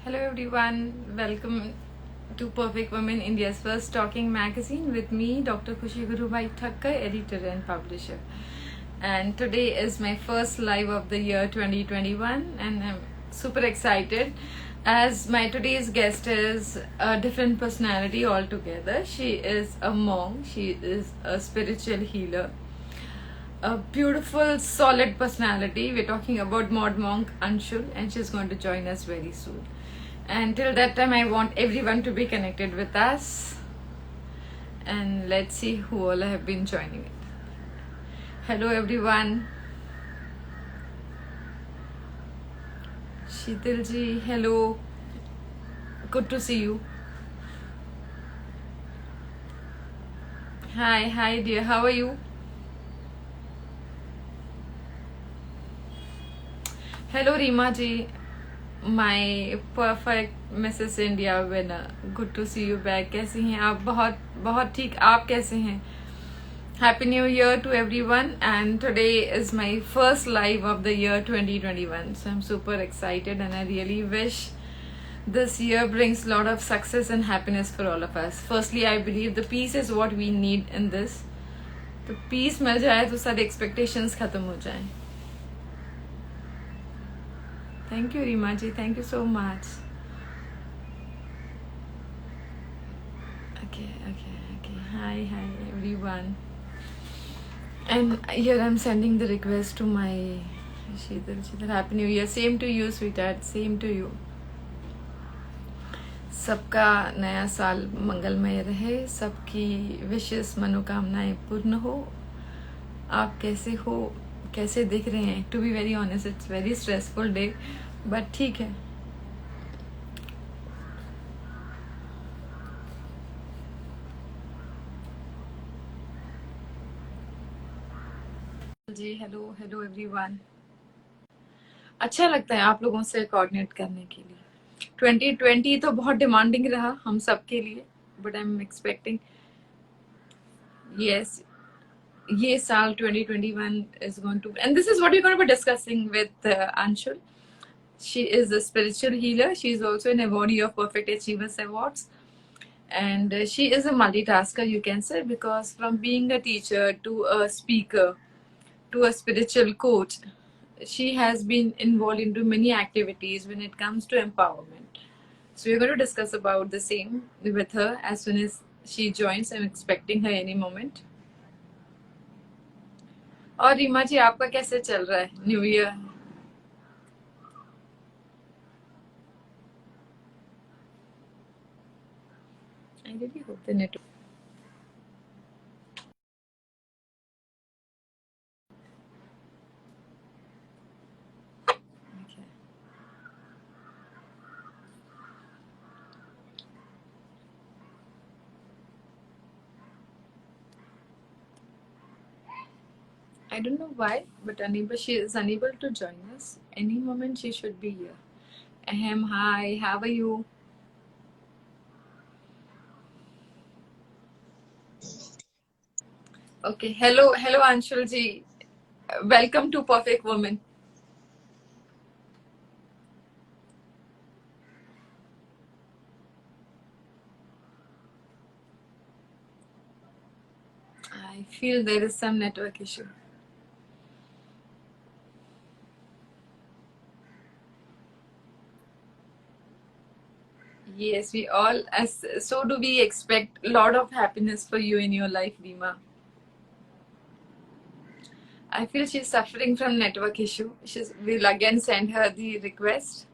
Hello everyone, welcome to Perfect Women, India's first talking magazine with me, Dr. Khushi Gurubai Thakkar, editor and publisher. And today is my first live of the year 2021 and I'm super excited as my today's guest is a different personality altogether. She is a monk, she is a spiritual healer, a beautiful, solid personality. We're talking about Mod Monk Anshul, and she's going to join us very soon. And till that time, I want everyone to be connected with us. And let's see who all have been joining it. Hello, everyone. Sheetal ji, hello. Good to see you. Hi, dear. How are you? Hello, Rima ji. My perfect Mrs. India winner. Good to see you back. कैसी हैं आप? बहुत बहुत ठीक. आप कैसे हैं? Happy New Year to everyone, and today is my first live of the year 2021. So I'm super excited and I really wish this year brings a lot of success and happiness for all of us. Firstly, I believe the peace is what we need in this. तो peace मिल जाए तो सारे expectations खत्म हो जाएं. Thank you, Rima ji. Thank you so much. Okay. Hi, everyone. And here I'm sending the request to my Sheetal. Happy New Year. Same to you, sweetheart. Same to you. सबका नया साल मंगलमय रहे, सबकी विशेष मनोकामनाएं पूर्ण हो. आप कैसे हो, कैसे दिख रहे हैं? To be very honest, it's very stressful day, but ठीक है. जी हेलो एवरीवन. अच्छा लगता है आप लोगों से कोऑर्डिनेट करने के लिए. 2020 तो बहुत डिमांडिंग रहा हम सब के लिए, but I am expecting yes ये साल 2021 is going to, and this is what we're going to be discussing with Anshul. She is a spiritual healer. She is also an awardee of Perfect Achievers Awards. And she is a multitasker, you can say, because from being a teacher to a speaker to a spiritual coach, she has been involved into many activities when it comes to empowerment. So we're going to discuss about the same with her as soon as she joins. I'm expecting her any moment. और रीमा जी आपका कैसे चल रहा है new year? I really hope the network. Okay. I don't know why, but she is unable to join us. Any moment she should be here. Ahem, hi, how are you? Okay, hello Anshul ji. Welcome to Perfect Woman. I feel there is some network issue. Yes, we all, as so do we expect a lot of happiness for you in your life, Rima. I feel she's suffering from network issue. We'll again send her the request.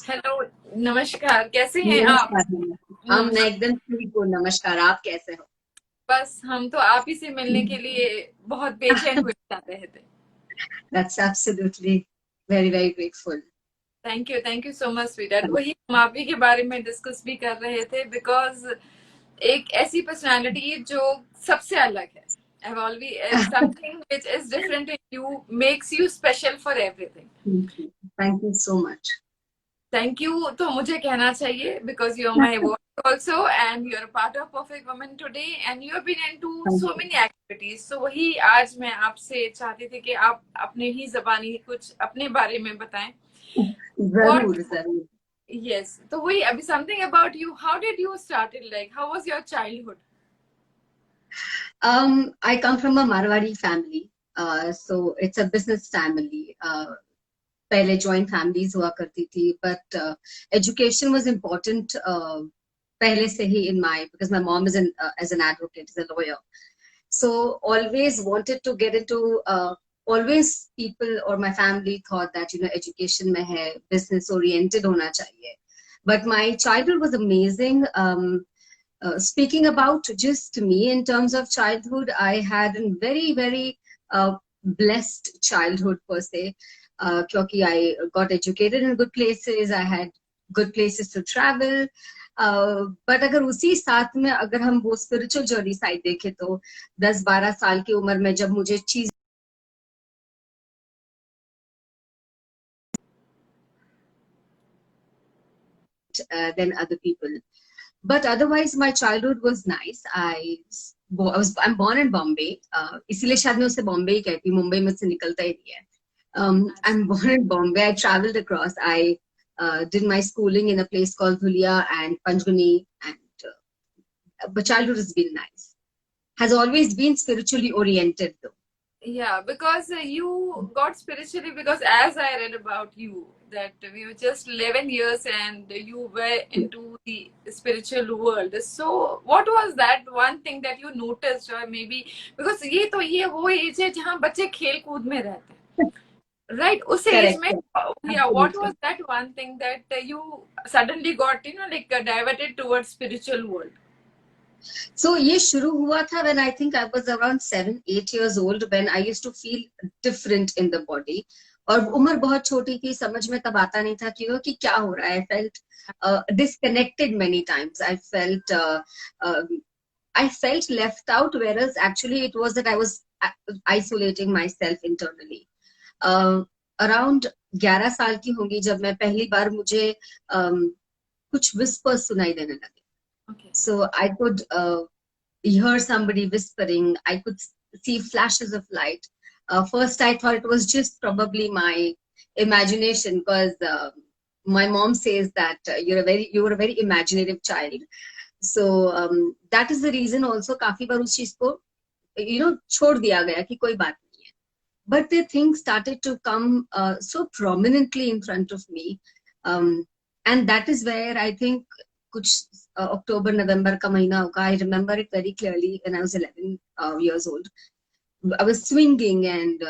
Hello नमस्कार, कैसे हैं आप? हम एकदम ठीक हो. नमस्कार, आप कैसे हो? बस हम तो आप ही से मिलने के लिए बहुत बेचैन हुए जा रहे थे. That's absolutely very grateful. Thank you so much sweetheart. वही हम आप ही के बारे में डिस्कस भी कर रहे थे, बिकॉज एक ऐसी पर्सनालिटी जो सबसे अलग है. I've always something which is different in you makes you special for everything. Thank you so much. Thank you तो मुझे कहना चाहिए, because you are my also, and you're a part of Perfect Women today, and you have been into so many activities. So वही आज मैं आपसे चाहती थी कि आप अपने ही ज़बानी कुछ अपने बारे में बताएं. What? जरूर जरूर. Yes. तो वही अभी something about you. How did you started? Like, how was your childhood? I come from a Marwari family, so it's a business family. पहले joint families हुआ करती थी, but education was important पहले से ही in my, because my mom is as an advocate, is a lawyer. So always wanted to get into, always people or my family thought that, education में है, business oriented होना चाहिए. But my childhood was amazing. Speaking about just me in terms of childhood, I had a very, very blessed childhood per se. Because I got educated in good places, I had good places to travel. But अगर उसी साथ में अगर हम वो spiritual journey side देखें तो 10-12 साल की उम्र में जब मुझे चीज than other people. But otherwise, my childhood was nice. I'm born in Bombay. इसीलिए शायद मैं उसे Bombay ही कहती हूँ. मुंबई मुझसे निकलता ही नहीं है. I'm born in Bombay. I traveled across. I did my schooling in a place called Dhulia and Panjguni, and but childhood has been nice. Has always been spiritually oriented though. Yeah, because you got spiritually, because as I read about you, that you were just 11 years and you were into the spiritual world. So what was that one thing that you noticed, or maybe because ये वो as है जहाँ बच्चे खेल कूद में रहते हैं, right? उस एज Correct. में, yeah, what Absolutely. was that one thing that you suddenly got, like diverted towards spiritual world? So ये शुरू हुआ था when I think I was around 7-8 years old, when I used to feel different in the body. और उम्र बहुत छोटी थी, समझ में तब आता नहीं था कि क्या हो रहा है. I felt disconnected many times. I felt left out, whereas actually it was that I was isolating myself internally. Around 11 साल की होंगी जब मैं पहली बार मुझे कुछ whispers सुनाई देने लगे. Okay. So I could hear somebody whispering. I could see flashes of light. First, I thought it was just probably my imagination, because my mom says that you were a very imaginative child. So that is the reason also काफी बार उस चीज को छोड़ दिया गया कि कोई बात नहीं है. But the things started to come so prominently in front of me, and that is where I think कुछ October, November का महीना होगा. I remember it very clearly when I was 11 years old. I was swinging, and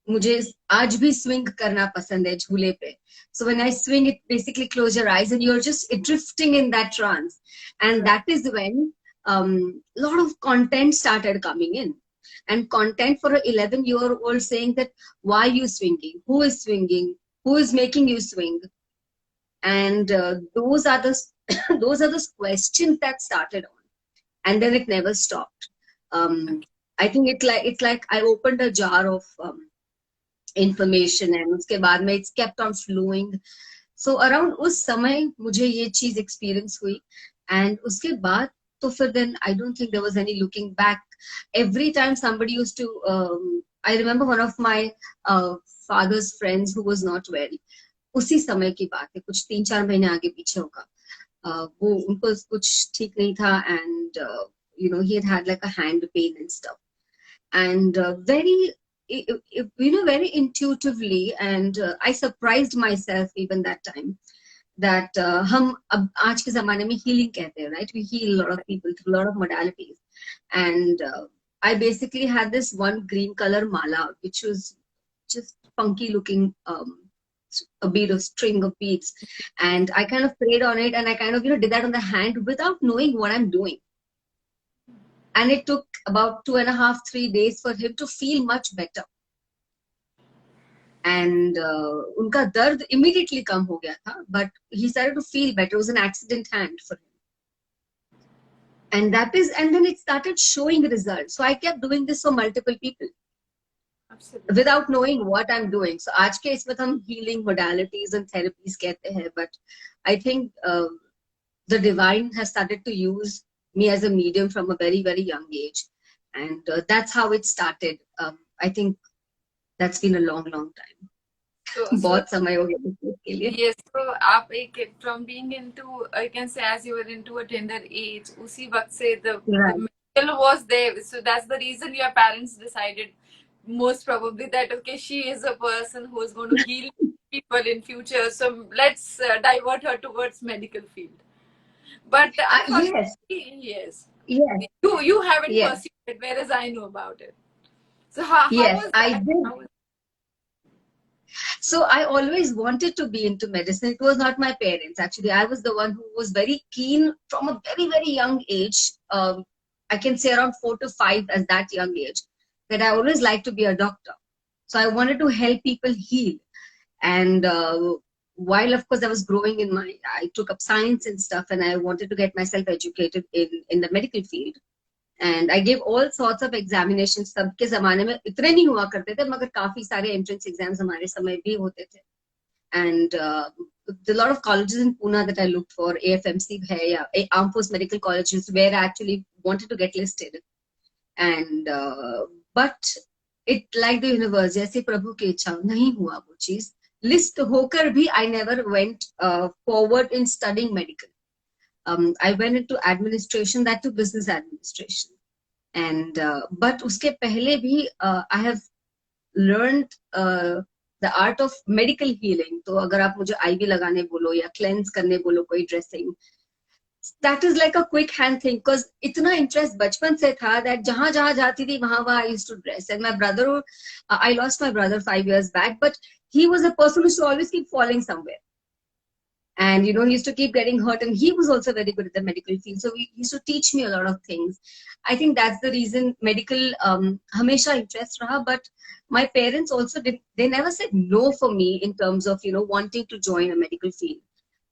मुझे आज भी swing करना पसंद है झूले पे. So when I swing, it basically close your eyes and you're just drifting in that trance. And that is when lot of content started coming in. And content for an 11-year-old saying that, why are you swinging? Who is swinging? Who is making you swing? And those are the questions that started on, and then it never stopped. I think it's like I opened a jar of information, and uske baad mein it's kept on flowing. So around उस समय मुझे ये चीज experience हुई, and उसके बाद तो फिर then I don't think there was any looking back. Every time somebody used to, I remember one of my father's friends who was not well. उसी समय की बात है, कुछ 3-4 महीने आगे पीछे होगा. वो उनको कुछ ठीक नहीं था, and he had like a hand pain and stuff, and very very intuitively, and I surprised myself even that time that हम अब आज के ज़माने में healing कहते हैं, right? We heal a lot of people through a lot of modalities, and I basically had this one green color mala, which was just funky looking, a bead of string of beads, and I kind of prayed on it, and I kind of did that on the hand without knowing what I'm doing. And it took about 2.5-3 days for him to feel much better. And उनका दर्द immediately कम हो गया था, but he started to feel better. It was an accident hand for him. And then it started showing results. So I kept doing this for multiple people. Absolutely. Without knowing what I'm doing. So आज के इसमें हम healing modalities and therapies कहते हैं, but I think the divine has started to use me as a medium from a very, very young age. And that's how it started. I think that's been a long, long time. So बहुत समय हो गया इस चीज़ के लिए. yes, so आप एक from being into, I can say, as you were into a tender age, उसी वक्त से the Right. medical was there. So that's the reason your parents decided most probably that okay, she is a person who is going to heal people in future. So let's divert her towards medical field. But Yes, unfortunately, yes, yes, you haven't yes, pursued it, whereas I know about it. So how yes, was I that? did. So I always wanted to be into medicine. It was not my parents. Actually, I was the one who was very keen from a very, very young age. I can say around 4 to 5 as that young age, that I always liked to be a doctor. So I wanted to help people heal. And while, of course, I was growing in I took up science and stuff, and I wanted to get myself educated in the medical field. And I gave all sorts of examinations. सबके ज़माने में इतने नहीं हुआ करते थे, मगर काफी सारे entrance exams हमारे समय भी होते थे. And a lot of colleges in Pune that I looked for, AFMC है या Armed Force Medical Colleges, where I actually wanted to get listed. And but it, like the universe, जैसे प्रभु की इच्छा, नहीं हुआ वो चीज. List होकर भी I never went forward in studying medical. I went into administration, that to business administration. And but uske pehle bhi I have learned the art of medical healing. तो अगर आप मुझे IV लगाने बोलो या cleanse करने बोलो कोई dressing, that is like a quick hand thing, because इतना interest बचपन से था that जहाँ जहाँ जाती थी वहाँ वहाँ I used to dress. And my brother, I lost my brother 5 years back, but he was a person who used to always keep falling somewhere. And he used to keep getting hurt, and he was also very good at the medical field, so he used to teach me a lot of things. I think that's the reason medical hamesha interest raha. But my parents also they never said no for me in terms of wanting to join a medical field.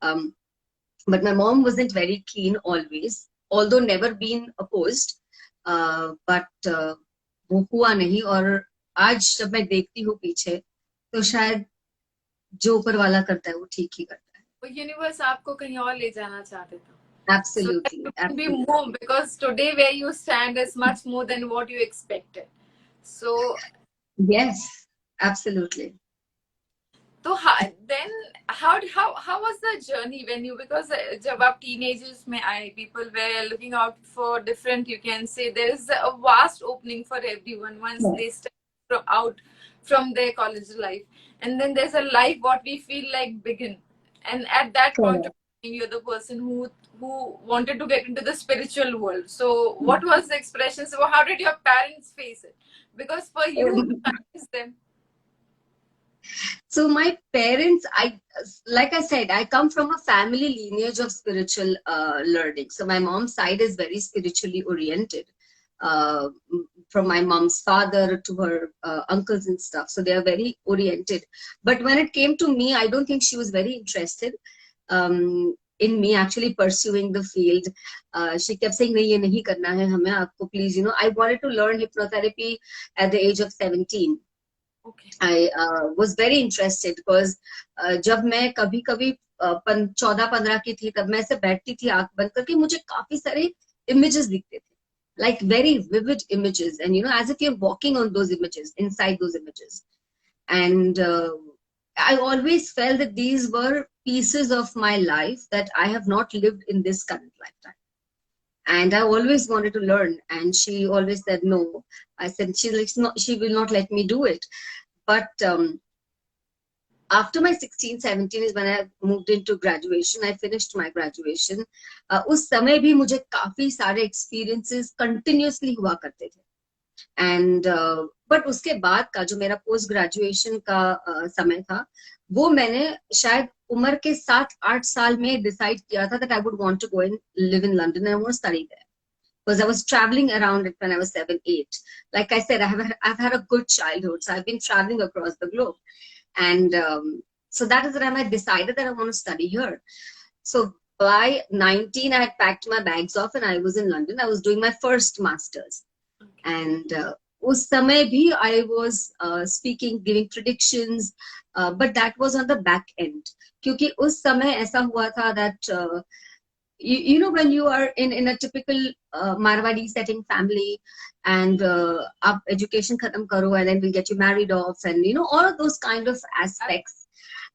But my mom wasn't very keen always, although never been opposed. But वो हुआ नहीं. और आज जब मैं देखती हूँ पीछे, तो शायद जो ऊपर वाला करता है वो ठीक ही करता है. Universe आपको कहीं और ले जाना चाहते थे. Absolutely. So that you can be Absolutely. more, because today where you stand is much more than what you expected. So Yes, absolutely. तो then how was the journey when you, because जब आप teenagers में आए, people were looking out for different, you can say there is a vast opening for everyone once Yes. they step out from their college life, and then there's a life what we feel like begin. And at that point of time, you're the person who wanted to get into the spiritual world. So what was the expression? So how did your parents face it? Because for you to convince them. So my parents, like I said, I come from a family lineage of spiritual learning. So my mom's side is very spiritually oriented. From my mom's father to her uncles and stuff. So they are very oriented. But when it came to me, I don't think she was very interested in me actually pursuing the field. She kept saying, "नहीं, ये नहीं करना है हमें, आपको please." I wanted to learn hypnotherapy at the age of 17. Okay. I was very interested because जब मैं कभी कभी 14-15 की थी, तब मैं ऐसे बैठती थी आंख बंद करके, मुझे काफी सारे images दिखते थे, like very vivid images, and as if you're walking on those images, inside those images. And I always felt that these were pieces of my life that I have not lived in this current lifetime. And I always wanted to learn, and she always said no. I said she will not let me do it. But after my 16, 17 is when I moved into graduation. I finished my graduation. उस समय भी मुझे काफी सारे experiences continuously हुआ करते थे. And but उसके बाद का जो मेरा post graduation का समय था, वो मैंने शायद उम्र के 7-8 साल में decide किया था that I would want to go and live in London and I want to study there. Because I was traveling around it when I was 7, 8. Like I said, I've had a good childhood, so I've been traveling across the globe. And so that is the time I decided that I want to study here. So by 19, I had packed my bags off and I was in London. I was doing my first master's. And उस समय भी I was speaking, giving predictions, but that was on the back end. क्योंकि उस समय ऐसा हुआ था that you know, when you are in a typical Marwadi setting family, and up education khatam karo, and then we'll get you married off, and you know, all of those kind of aspects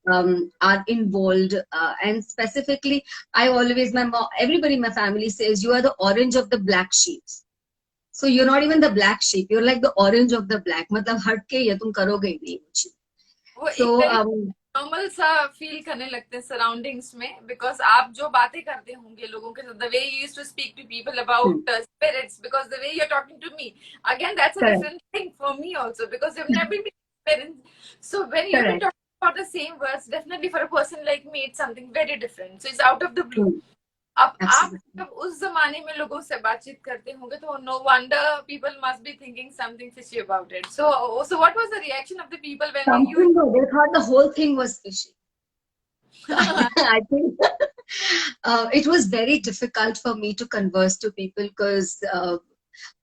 are involved. And specifically, I always, my mom, everybody in my family says, you are the orange of the black sheep. So you're not even the black sheep, you're like the orange of the black. मतलब हट के ये तुम करोगे ही नहीं कुछ. वो So एक नॉर्मल सा फील करने लगते हैं सराउंडिंग्स में, बिकॉज आप जो बातें करते होंगे लोगों के साथ, the way you used to speak to people about spirits, because the way you are talking to me, again that's a correct, different thing for me also, because you've never been parents. So when you've been correct, talking about the same words, definitely for a person like me it's something very different, so it's out of the blue. true, अब आप absolutely. जब उस जमाने में लोगों से बातचीत करते होंगे तो no wonder people must be thinking something fishy about it. So what was the reaction of the people when you Something though, they thought the whole thing was fishy. I think it was very difficult for me to converse to people, because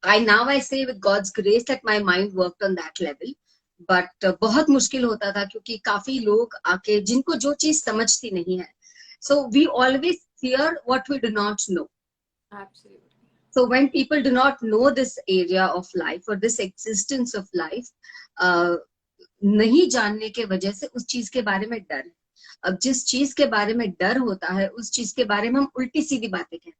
I say with God's grace that my mind worked on that level. But बहुत मुश्किल होता था, क्योंकि काफी लोग आके जिनको जो चीज समझती नहीं है. So we always fear what we do not know. Absolutely. So when people do not know this area of life or this existence of life, नहीं जानने के वजह से उस चीज के बारे में डर है. अब जिस चीज के बारे में डर होता है, उस चीज के बारे में हम उल्टी सीधी बातें कहते हैं.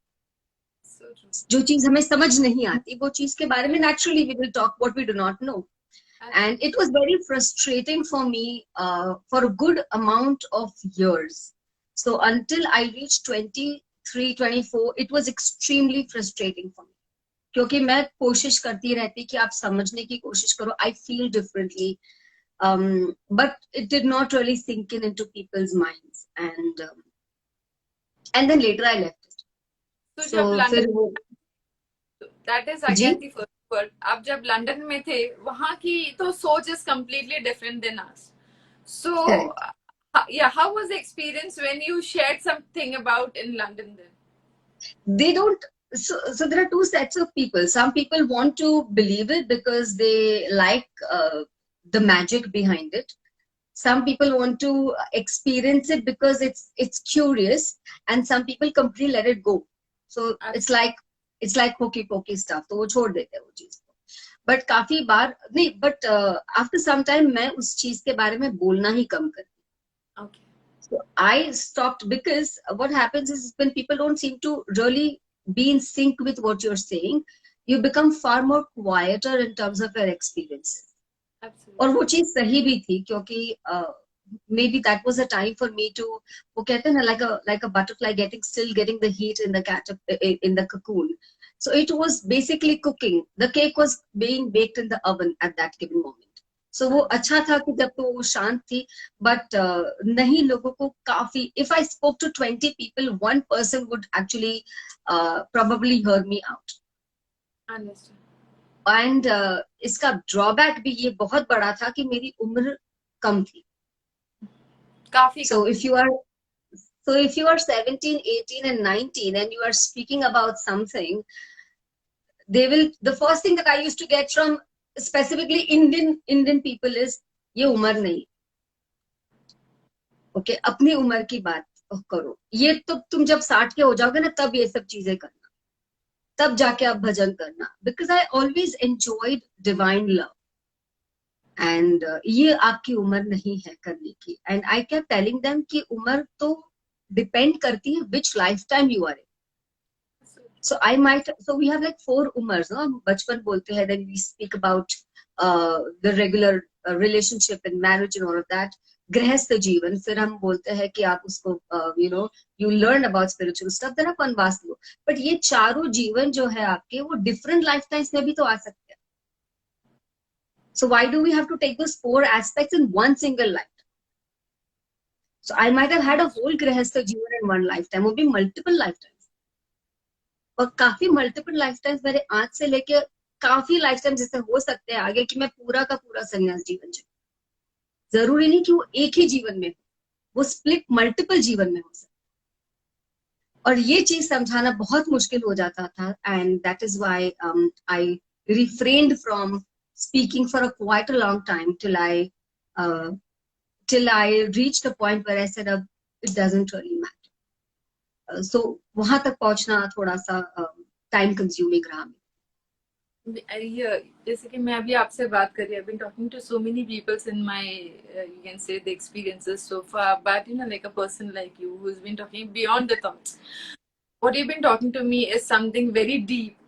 जो चीज हमें समझ नहीं आती, वो चीज के बारे में naturally we will talk what we do not know. And it was very frustrating for me for a good amount of years. So until I reached 23, 24, it was extremely frustrating for me. क्योंकि मैं कोशिश करती रहती कि आप समझने की कोशिश करो. I feel differently. But it did not really sink in into people's minds. And then later I left it. So that is again the first word. आप जब लंदन में थे, वहाँ की तो सोच is completely different than us. So yeah, how was the experience when you shared something about in London then? They don't. So there are two sets of people. Some people want to believe it because they like the magic behind it. Some people want to experience it because it's curious, and some people completely let it go. So it's like hokey pokey stuff. तो वो छोड़ देते हैं वो चीज को. But काफी बार नहीं. But after some time मैं उस चीज के बारे में बोलना ही कम कर. Okay. So I stopped, because what happens is when people don't seem to really be in sync with what you're saying, you become far more quieter in terms of your experiences. Absolutely. और वो चीज सही भी थी, क्योंकि maybe that was a time for me to, वो कहते हैं ना, like a butterfly still getting the heat in the cocoon. So it was basically cooking. The cake was being baked in the oven at that given moment. So वो अच्छा था कि जब तो वो शांत थी. But नहीं, लोगों को काफी, if I spoke to 20 people, one person would actually probably hear me out. Understood. And इसका ड्रॉबैक भी ये बहुत बड़ा था कि मेरी उम्र कम थी. काफी. So if you are 17, 18 and 19 and you are speaking about something, the first thing that I used to get from specifically Indian people is, ये उम्र नहीं. Okay, अपनी उम्र की बात करो. ये तो तुम जब 60 के हो जाओगे ना, तब ये सब चीजें करना, तब जाके आप भजन करना. Because I always enjoyed divine love. And ये आपकी उम्र नहीं है करने की. And I kept telling them कि उम्र तो depend करती है which lifetime you are in. So we have like 4 umars, no? बचपन बोलते हैं, then we speak about the regular relationship and marriage and all of that. गृहस्थ जीवन, फिर हम बोलते हैं कि आप उसको you learn about spiritual stuff, then आप वनवास लो. But ये चारों जीवन जो है आपके, वो different lifetimes में भी तो आ सकते हैं. So why do we have to take those 4 aspects in one single lifetime? So I might have had a whole गृहस्थ जीवन in one lifetime, वो भी multiple lifetimes. और काफी मल्टीपल लाइफटाइम्स मेरे आज से लेके काफी लाइफटाइम जैसे हो सकते हैं आगे कि मैं पूरा का पूरा संन्यास जीवन जीऊं. जरूरी नहीं कि वो एक ही जीवन में हो, वो स्प्लिट मल्टीपल जीवन में हो सकता है. और ये चीज समझाना बहुत मुश्किल हो जाता था. And that is why I refrained from speaking for a quite a long time till I reached a point where I said, it doesn't really matter. सो वहां तक पहुंचना थोड़ा सा टाइम कंज्यूमिंग रहा. Yeah, जैसे कि मैं अभी आपसे बात कर रही हूँ, I've been talking to so many people in my, you can say, the experiences so far, but like a person like you who's been talking beyond the thoughts. What you've been talking to me is something very deep.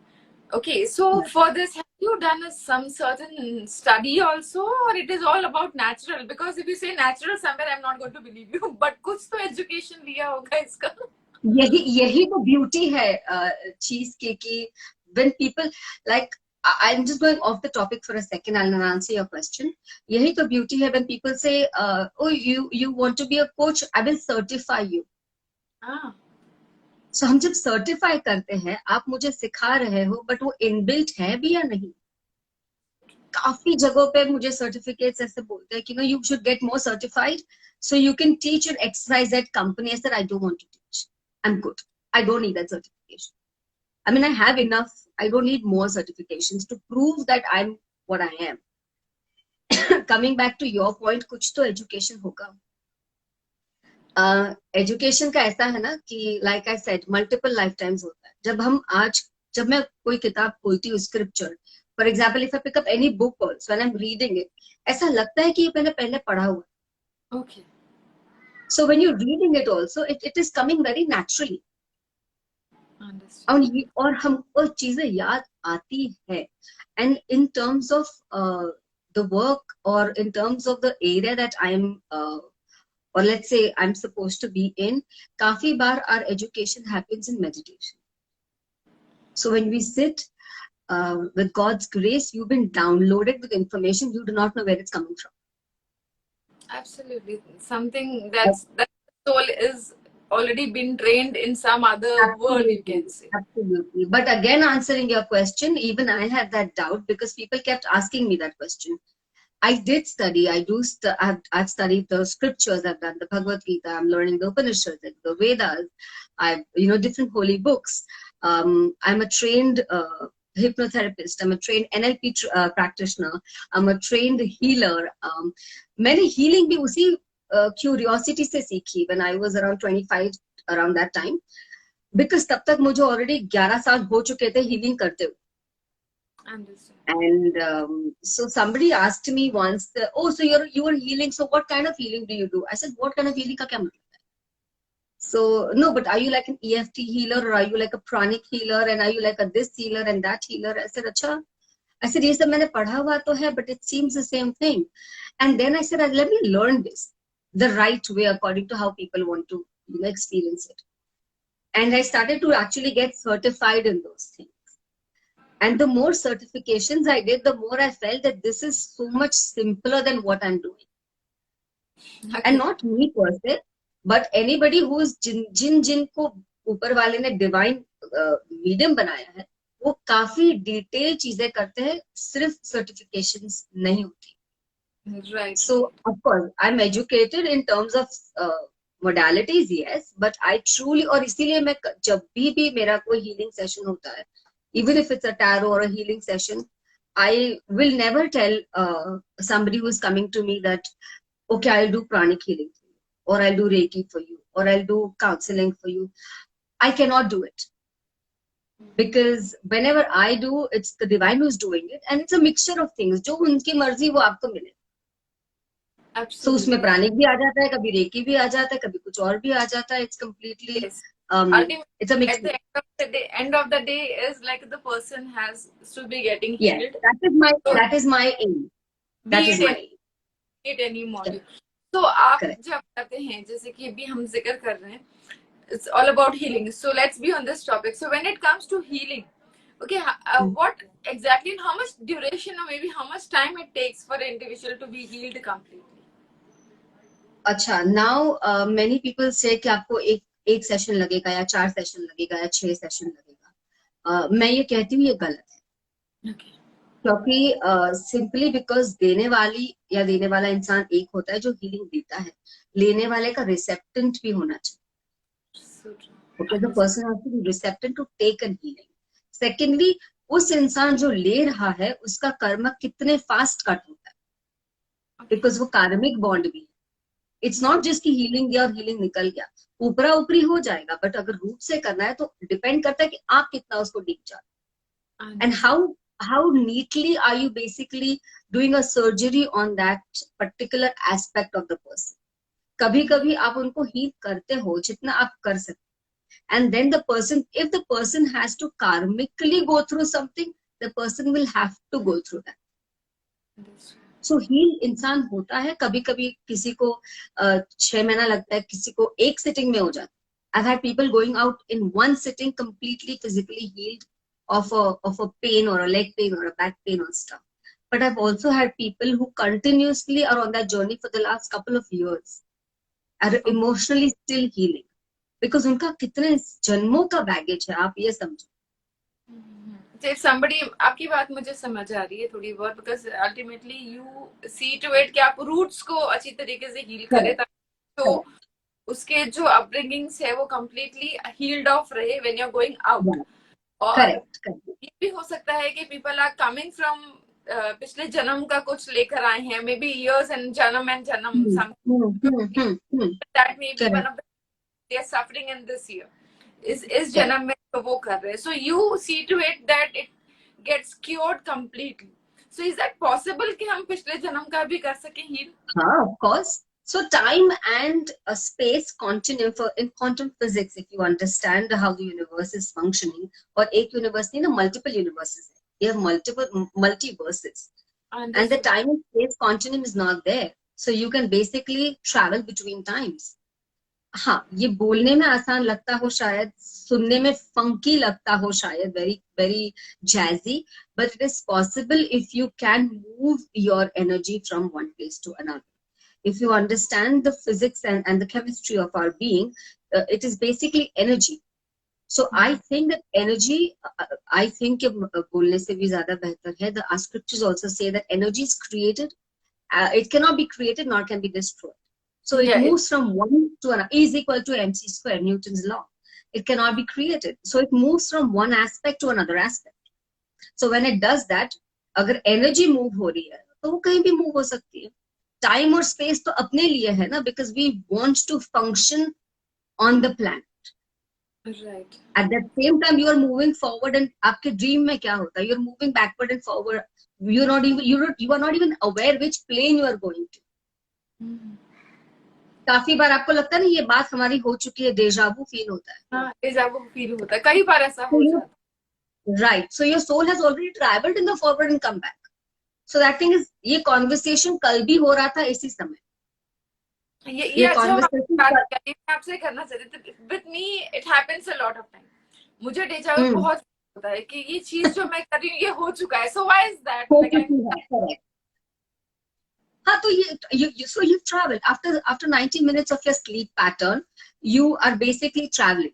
Okay, so for this, have you done some certain study also, or it is all about natural? Because if you say natural somewhere, I'm not going to believe you. But कुछ तो education लिया होगा इसका. यही तो beauty है चीज की कि when people like I'm just going off the topic for a second. I'll answer your question. यही तो ब्यूटी है when people say oh you want to be a coach, I will certify you. So हम जब certify करते हैं, आप मुझे सिखा रहे हो बट वो इनबिल्ट है भी या नहीं. काफी जगहों पे मुझे सर्टिफिकेट्स ऐसे बोलते हैं कि no you should get more certified so you can teach and exercise at company. I said I don't want to teach. I'm good. I don't need that certification. I mean, I have enough. I don't need more certifications to prove that I'm what I am. Coming back to your point, कुछ तो education होगा. Education का ऐसा है ना कि like I said multiple life times होता है. जब मैं कोई किताब खोलती हूँ, scripture for example, if I pick up any book also when I am reading it, ऐसा लगता है कि ये मैंने पहले पढ़ा हुआ. Okay. So when you reading it also it is coming very naturally. और हमको चीजें याद आती है. And in terms of the work और in terms of the area that I am or let's say I'm supposed to be in, काफी बार our education happens in meditation. So when we sit with God's grace, you've been downloaded with information, you do not know where it's coming from. Absolutely. Something that soul is already been trained in some other world, you can say. Absolutely. But again, answering your question, even I had that doubt because people kept asking me that question. I did study. I've studied the scriptures. I've done the Bhagavad Gita. I'm learning the Upanishads, the Vedas. I've different holy books. I'm a trained hypnotherapist. I'm a trained NLP practitioner. I'm a trained healer. मैंने healing भी उसी curiosity से सीखी when I was around 25, around that time. Because तब तक मुझे already 11 साल हो चुके थे healing करते हुए. And so somebody asked me once, oh, so you are healing. So what kind of healing do you do? I said, what kind of healing का क्या मतलब है? So no, but are you like an EFT healer or are you like a pranic healer and are you like a this healer and that healer? I said, अच्छा. I said, ये सब मैंने पढ़ा हुआ तो है, but it seems the same thing. And then I said, let me learn this the right way according to how people want to experience it. And I started to actually get certified in those things. And the more certifications I did, the more I felt that this is so much simpler than what I'm doing. Okay. And not me per se, but anybody who is जिनको ऊपर वाले ने divine medium बनाया है, वो काफी detail चीजें करते हैं, सिर्फ certifications नहीं होती. Right. So of course I'm educated in terms of modalities, yes, but I truly, और इसीलिए मैं जब भी मेरा कोई healing session होता है, even if it's a tarot or a healing session, I will never tell somebody who is coming to me that, okay, I'll do pranic healing for you, or I'll do Reiki for you, or I'll do counseling for you. I cannot do it. Because whenever I do, it's the divine who's doing it, and it's a mixture of things. जो उनकी मर्जी वो आपको मिले. So उसमें प्राणिक भी आ जाता है, कभी रेकी भी आ जाता है, कभी कुछ और भी आ जाता है. It's completely, it's a mix. At the end of the day is like the person has to be getting healed. Yes, that is my aim. That is my aim. It any module. So आप जब कहते हैं, जैसे कि अभी हम जिक्र कर रहे हैं, it's all about healing. So let's be on this topic. So when it comes to healing, okay, what exactly and how much duration or maybe how much time it takes for an individual to be healed completely? अच्छा, now many people say कि आपको एक session लगेगा या 4 session लगेगा या 6 session लगेगा. मैं ये कहती हूँ ये गलत है. क्योंकि सिंपली बिकॉज देने वाली या देने वाला इंसान एक होता है जो हीलिंग देता है, लेने वाले का रिसेप्टेंट भी होना चाहिए. Okay, the person has to be receptive to take an healing. Secondly, उस इंसान जो ले रहा है उसका कर्म कितने फास्ट कट होता है, बिकॉज वो कार्मिक बॉन्ड भी है. इट्स नॉट जस्ट कि हीलिंग दिया और हीलिंग निकल गया, ऊपरा ऊपरी हो जाएगा, बट अगर रूट से करना है तो डिपेंड करता है कि आप कितना उसको डीप जाते, and how neatly are you basically doing a surgery on that particular aspect of the person. कभी कभी आप उनको हील करते हो जितना आप कर सकते, and then the person, if the person has to karmically go through something, the person will have to go through that. So heal इंसान होता है, कभी कभी किसी को 6 महीना लगता है, किसी को एक सिटिंग में हो जाता है। I've had people going out in one sitting completely physically healed of a pain or a leg pain or a back pain or stuff. But I've also had people who continuously are on that journey for the last couple of years, are emotionally still healing. Because उनका कितने जन्मों का baggage है, आप ये समझो। If somebody, आपकी बात मुझे समझ आ रही है थोड़ी बहुत, because ultimately you see to it कि आप रूट्स को अच्छी तरीके से हील करें, तो उसके जो अपब्रिंगिंग्स है वो कम्प्लीटली हील्ड ऑफ रहे when you are going out. और ये भी हो सकता है कि पीपल आर कमिंग फ्रॉम पिछले जन्म का कुछ लेकर आए हैं, मे बी इयर्स एंड जन्म that may be one of they are suffering in this year, is जन्म में तो वो कर रहे हैं, so you see to it that it gets cured completely. So is that possible कि हम पिछले जन्म का भी कर सके heal? हाँ, of course. So time and a space continuum for in quantum physics, if you understand how the universe is functioning, और एक universe नहीं ना, multiple universes है, you have multiple multiverses, and the time and space continuum is not there, so you can basically travel between times. हाँ, ये बोलने में आसान लगता हो शायद, सुनने में फंकी लगता हो शायद, very very jazzy, but it is possible if you can move your energy from one place to another. If you understand the physics and the chemistry of our being, it is basically energy. So I think that energy, I think बोलने से भी ज्यादा बेहतर है, the scriptures also say that energy is created, it cannot be created nor can be destroyed. So it moves from one to another. E is equal to mc square, Newton's law. It cannot be created. So it moves from one aspect to another aspect. So when it does that, अगर energy move हो रही है तो वो कहीं भी move हो सकती है. Time और space तो अपने लिए है ना, because we want to function on the planet. Right. At that same time, you are moving forward, and आपके dream में क्या होता है? You are moving backward and forward. You are not even aware which plane you are going to. काफी बार आपको लगता है ना ये बात हमारी हो चुकी है, डेजावू फील होता है। हाँ, डेजावू फील होता है, कई बार ऐसा हो जाता है। Right, so your soul has already travelled in the forward and come back, so that thing is, ये कॉन्वर्सेशन कल भी हो रहा था इसी समय। ये कॉन्वर्सेशन आपसे करना चाहते थे, with me it happens a lot of time. मुझे डेजावू बहुत होता है कि ये चीज जो मैं कर रही हूँ ये हो चुका है, सो व्हाई इज दैट? हाँ, तो so you travel after 90 minutes of your sleep pattern, you are basically traveling.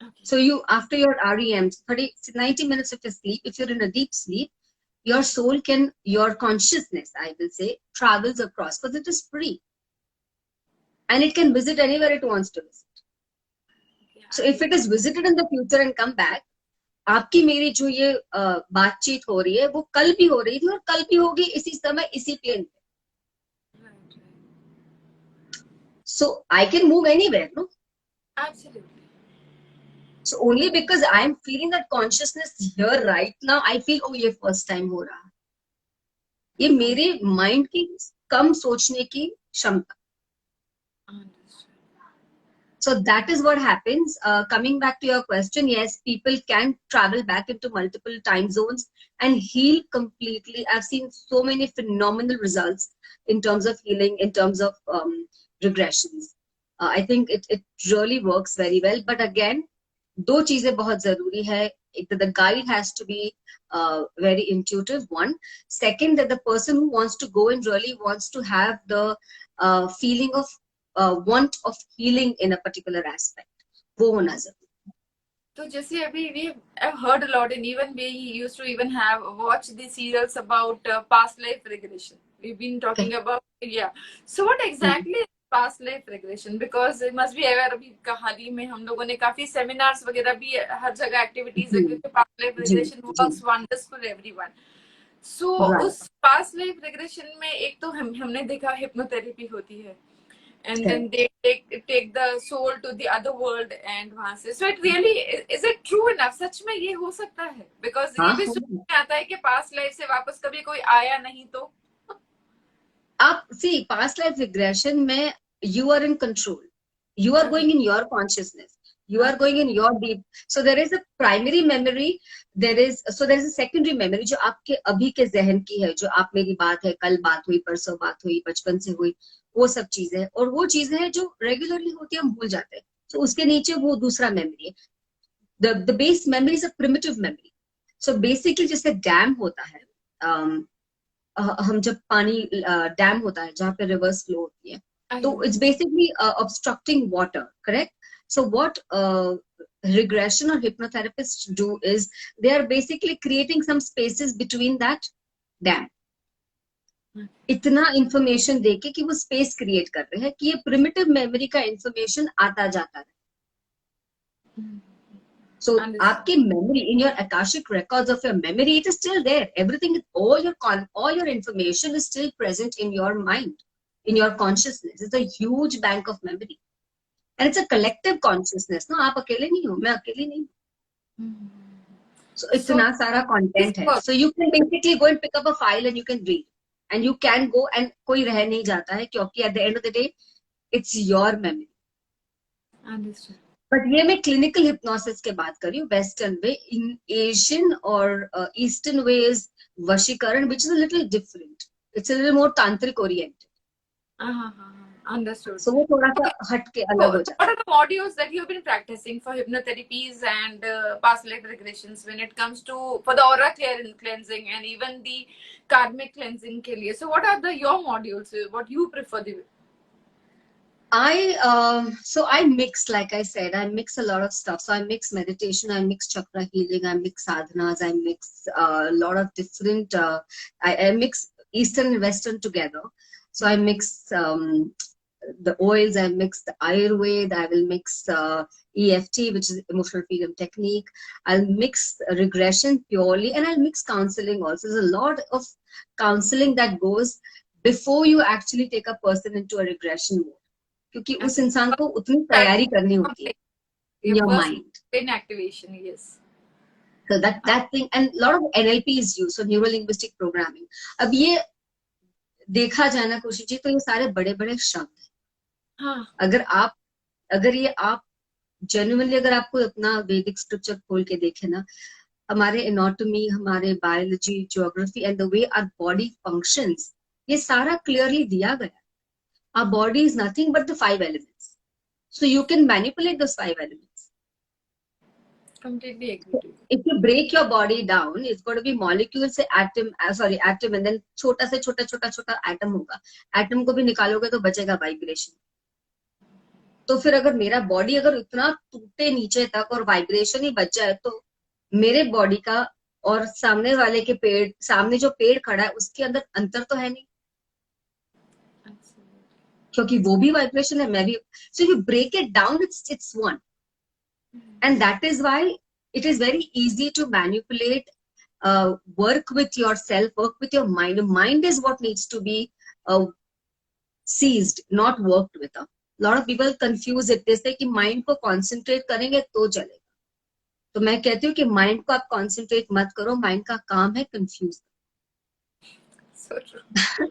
Okay. So you, after your REMs, 90 minutes of your sleep, if you're in a deep sleep, your soul can, your consciousness, I will say, travels across, because it is free, and it can visit anywhere it wants to visit. Yeah. So if it is visited in the future and come back, आपकी मेरी जो ये बातचीत हो रही है वो कल भी हो रही थी और कल भी होगी इसी समय इसी प्लेन पे. So I can move anywhere, no? Absolutely. So only because I am feeling that consciousness here right now, I feel, oh, ये first time हो रहा है. ये मेरे mind की कम सोचने की क्षमता. So that is what happens. Coming back to your question, yes, people can travel back into multiple time zones and heal completely. I've seen so many phenomenal results in terms of healing, in terms of regressions. I think it really works very well. But again, दो चीजें बहुत जरूरी है. The guide has to be very intuitive, one. Second, that the person who wants to go and really wants to have the feeling of want of healing in a particular aspect, वो होना जरूरी. तो जैसे अभी we have heard a lot, and even we used to even have watch the serials about past life regression. We've been talking about, yeah. So what exactly is past life regression? Because it must be aware, अभी हाल में हम लोगों ने काफी seminars वगैरह भी हर जगह activities है, past life regression works wonders for everyone. So उस past life regression में एक तो हमने देखा hypnotherapy होती है, and then they take the soul to the other world and वहां से so it really is it true enough सच में ये हो सकता है because ये हाँ भी सुनने में आता है कि past life से वापस कभी कोई आया नहीं तो आप सी पास्ट लाइफ रिग्रेशन में you are in control, you are going in your consciousness, you are going in your deep, so there is a primary memory, there is a secondary memory जो आपके अभी के जहन की है, जो आप मेरी बात है, कल बात हुई, परसों बात हुई, बचपन से हुई, वो सब चीजें हैं, और वो चीजें हैं जो रेगुलरली होती है, हम भूल जाते हैं, तो उसके नीचे वो दूसरा मेमोरी है, the base memory is a primitive memory. So basically जैसे डैम होता है, हम जब पानी डैम होता है जहाँ पे रिवर्स फ्लो होती है, तो it's basically obstructing water, correct? So what regression or hypnotherapists do is they are basically creating some spaces between that dam. इतना इंफॉर्मेशन देके कि वो स्पेस क्रिएट कर रहे हैं कि ये प्रिमिटिव मेमोरी का इंफॉर्मेशन आता जाता है. So आपकी memory in your akashic records of your memory, it is still there. Everything, all your information is still present in your mind, in your consciousness. It's a huge bank of memory. And it's a collective consciousness. No, आप अकेले नहीं हो, मैं अकेली नहीं हूँ. So इतना सारा content है. So you can basically go and pick up a file and you can read. And you can go and कोई रह नहीं जाता है क्योंकि at the end of the day, it's your memory. Understood. But ये मैं clinical hypnosis के बात कर रही हूँ, Western way. In Asian or Eastern ways, वशीकरण, which is a little different. It's a little more tantric oriented. Understood. So वो थोड़ा सा हट के अलग हो जाता है. What are the modules that you've been practicing for hypnotherapies and past life regressions when it comes to for the aura cleansing and even the karmic cleansing के लिए? So what are your modules? What you prefer? I mix, like I said, I mix a lot of stuff. So I mix meditation, I mix chakra healing, I mix sadhanas, I mix a lot of different, I mix Eastern and Western together. So I mix the oils, I mix the Ayurveda, I will mix EFT, which is emotional freedom technique. I'll mix regression purely, and I'll mix counseling also. There's a lot of counseling that goes before you actually take a person into a regression mode. क्योंकि उस इंसान को उतनी तैयारी करनी होती है in your mind. In activation, yes. So that thing, and a lot of NLP is used, so neuro linguistic programming. अब ये देखा जाए ना खुशी जी, तो ये सारे बड़े बड़े शब्द हैं. हाँ. अगर ये आप genuinely अगर आपको अपना वैदिक स्क्रिप्चर खोल के देखे ना, हमारे एनाटॉमी, हमारे biology, geography and the way our body functions, ये सारा क्लियरली दिया गया. Our body is nothing but the 5 elements. So you can manipulate those 5 elements. Completely agree. If you break your body down, it's going to be molecules से atom, and then छोटा से छोटा atom होगा. Atom को भी निकालोगे तो बचेगा vibration. तो फिर अगर मेरा body अगर इतना टूटे नीचे तक और vibration ही बच जाए, तो मेरे body का और सामने वाले के पेड़, सामने जो पेड़ खड़ा है उसके अंदर अंतर तो है नहीं, क्योंकि वो भी वाइब्रेशन है, मैं भी. So if you break it down, it's one. And that is why it is very easy to manipulate, work with yourself, work with your mind. Mind is what needs to be seized, not worked with. A lot of people confuse it. They say कि mind को concentrate करेंगे तो चलेगा. तो मैं कहती हूँ कि mind को आप concentrate मत करो, mind का काम है confuse. So true.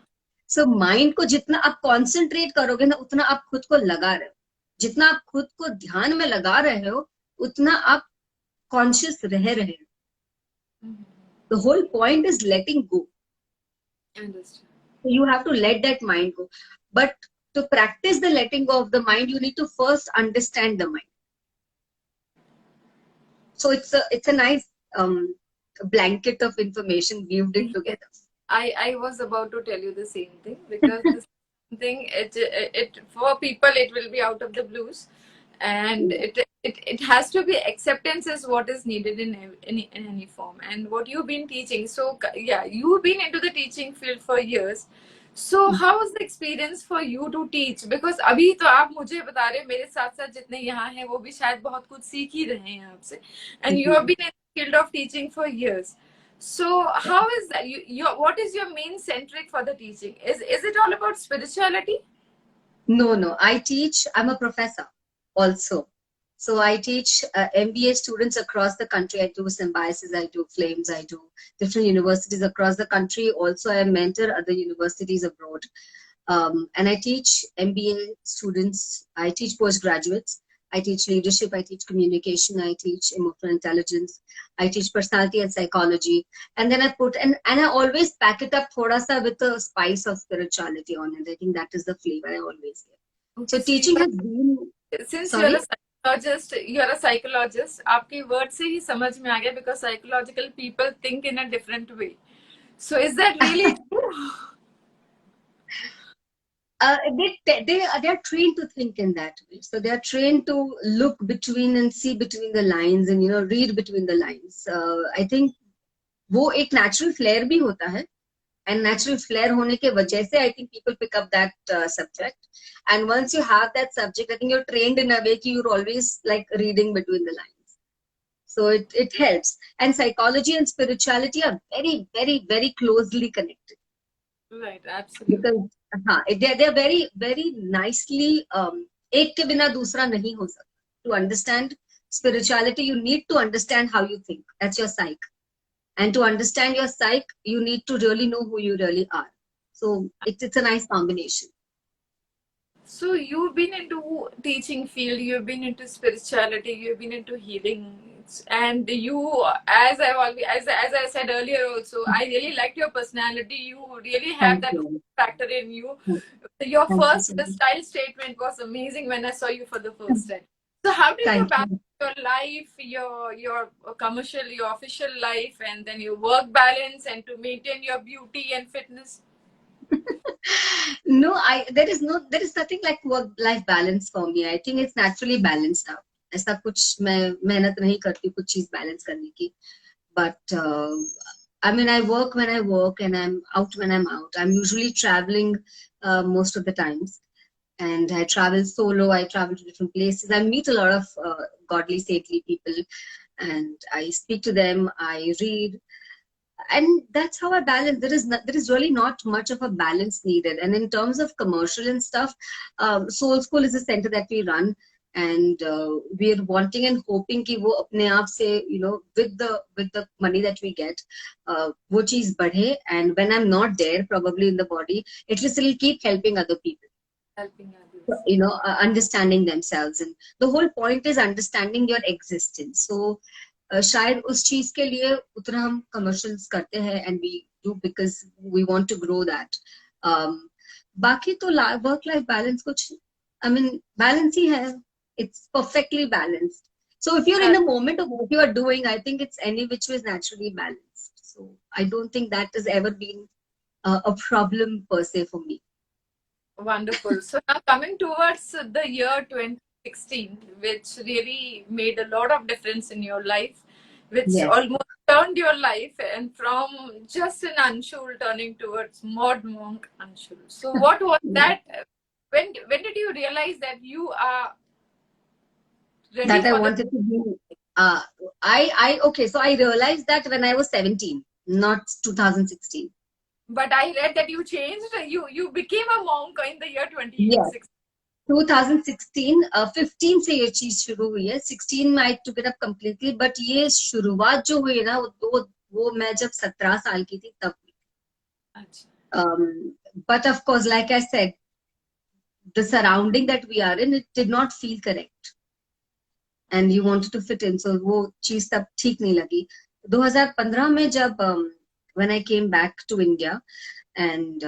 So mind को जितना आप concentrate करोगे ना, उतना आप खुद को लगा रहे हो. जितना आप खुद को ध्यान में लगा रहे हो, उतना आप conscious रह रहे हो. The whole point is letting go. Understand. So you have to let that mind go. But to practice the letting go of the mind, you need to first understand the mind. So it's a nice blanket of information weaved in together. I was about to tell you the same thing, because this thing, it for people it will be out of the blues, and it has to be acceptance is what is needed in any form, and what you've been teaching. So yeah, you've been into the teaching field for years. So how was the experience for you to teach? Because अभी तो आप मुझे बता रहे, मेरे साथ साथ जितने यहाँ हैं वो भी शायद बहुत कुछ सीख ही रहे हैं आपसे, and you have been in the field of teaching for years. So how is that? What is your main centric for the teaching? Is it all about spirituality? No. I teach. I'm a professor also. So I teach MBA students across the country. I do Symbiosis, I do Flames, I do different universities across the country. Also, I mentor other universities abroad. And I teach MBA students. I teach postgraduates. I teach leadership. I teach communication. I teach emotional intelligence. I teach personality and psychology. And then I put and I always pack it up thoda sa with a spice of spirituality on it. I think that is the flavor I always give. So Okay, teaching has been. since Sorry. you're a psychologist, आपके word से ही समझ में आ गया because psychological people think in a different way. So is that really true? They are trained to think in that way. So they are trained to look between and see between the lines and read between the lines. I think वो एक natural flair भी होता है. And natural flair होने के वजह से I think people pick up that subject. And once you have that subject, I think you're trained in a way that you're always like reading between the lines. So it helps. And psychology and spirituality are very, very, very closely connected. Right, absolutely. Because they're very, very nicely एक के बिना दूसरा नहीं हो सकता. To understand spirituality, you need to understand how you think. That's your psyche. And to understand your psyche, you need to really know who you really are. So it's a nice combination. So you've been into teaching field, you've been into spirituality, you've been into healing, and you, as I said earlier, also I really liked your personality. You really have that factor in you. Your first style statement was amazing when I saw you for the first time. So how did you balance your life, your commercial, your official life, and then your work balance, and to maintain your beauty and fitness? No, there is nothing like work-life balance for me. I think it's naturally balanced out. ऐसा कुछ मैं मेहनत नहीं करती कुछ चीज balance करने की. But I mean, I work when I work and I'm out when I'm out. I'm usually traveling most of the times. And I travel solo. I travel to different places. I meet a lot of godly, saintly people. And I speak to them. I read. And that's how I balance. There is really not much of a balance needed. And in terms of commercial and stuff, Soul School is a center that we run, and we're wanting and hoping कि वो अपने आप से with the money that we get, वो चीज बढ़े. And when I'm not there, probably in the body, at least it'll keep helping other people. Helping others. Understanding themselves, and the whole point is understanding your existence. So. शायद उस चीज के लिए उतना हम कमर्शियल्स करते हैं and we do because we want to grow that. बाकी तो वर्क लाइफ बैलेंस कुछ आई मीन बैलेंस ही है. It's perfectly balanced. So if you're in a moment of what you are doing, I think it's any which way is naturally balanced. So I don't think that has ever been a problem per se for me. Wonderful. So now coming towards the year 2016, which really made a lot of difference in your life, which almost turned your life, and from just an Anshul turning towards mod monk Anshul. So what was that? When did you realize that you are ready that I wanted to be? Okay, so I realized that when I was 17, not 2016. But I read that you changed. You became a monk in the year 2016. Yes. 2016, 15 से ये चीज शुरू हुई है. 16 में I took it up completely, but ये शुरुआत जो हुई है ना वो मैं जब 17 साल की थी तब. But of course, like I said, the surrounding that we are in, it did not feel correct, and you wanted to fit in, so वो चीज तब ठीक नहीं लगी. 2015 में जब when I came back to India, and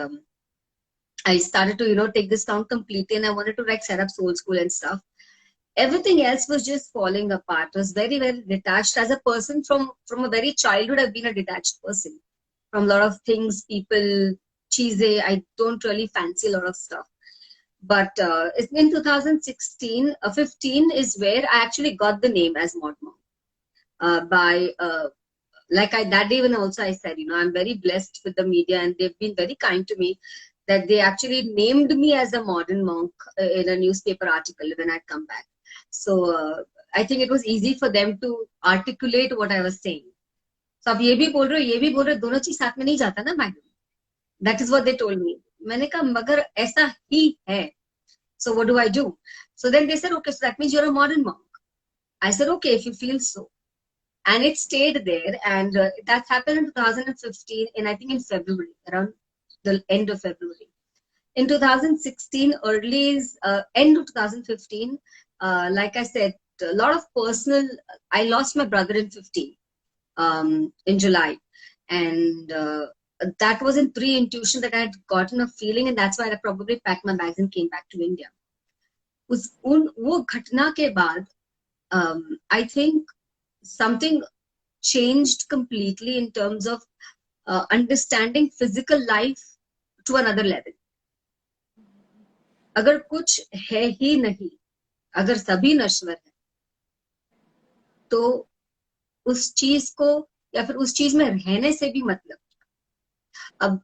I started to take this count completely, and I wanted to set up Soul School and stuff. Everything else was just falling apart. I was very, very detached as a person. From a very childhood, I've been a detached person from a lot of things, people, cheese. I don't really fancy a lot of stuff. But in 2016, 15 is where I actually got the name as Mod Monk. That day when also I said, I'm very blessed with the media, and they've been very kind to me, that they actually named me as a modern monk in a newspaper article when I'd come back. So I think it was easy for them to articulate what I was saying. So अब ये भी बोल रहे दोनों चीज साथ में नहीं जाता ना madam. That is what they told me. मैंने कहा मगर ऐसा ही है. So what do I do? So then they said, okay, so that means you're a modern monk. I said, okay, if you feel so. And it stayed there. And that happened in 2015, and I think in February, around the end of February. In 2016, end of 2015, like I said, a lot of personal, I lost my brother in 15, in July. And that was in pre-intuition that I had gotten a feeling, and that's why I probably packed my bags and came back to India. वो घटना के बाद, I think something changed completely in terms of understanding physical life to another level. अगर कुछ है ही नहीं, अगर सभी नश्वर है, तो उस चीज को या फिर उस चीज में रहने से भी मतलब. अब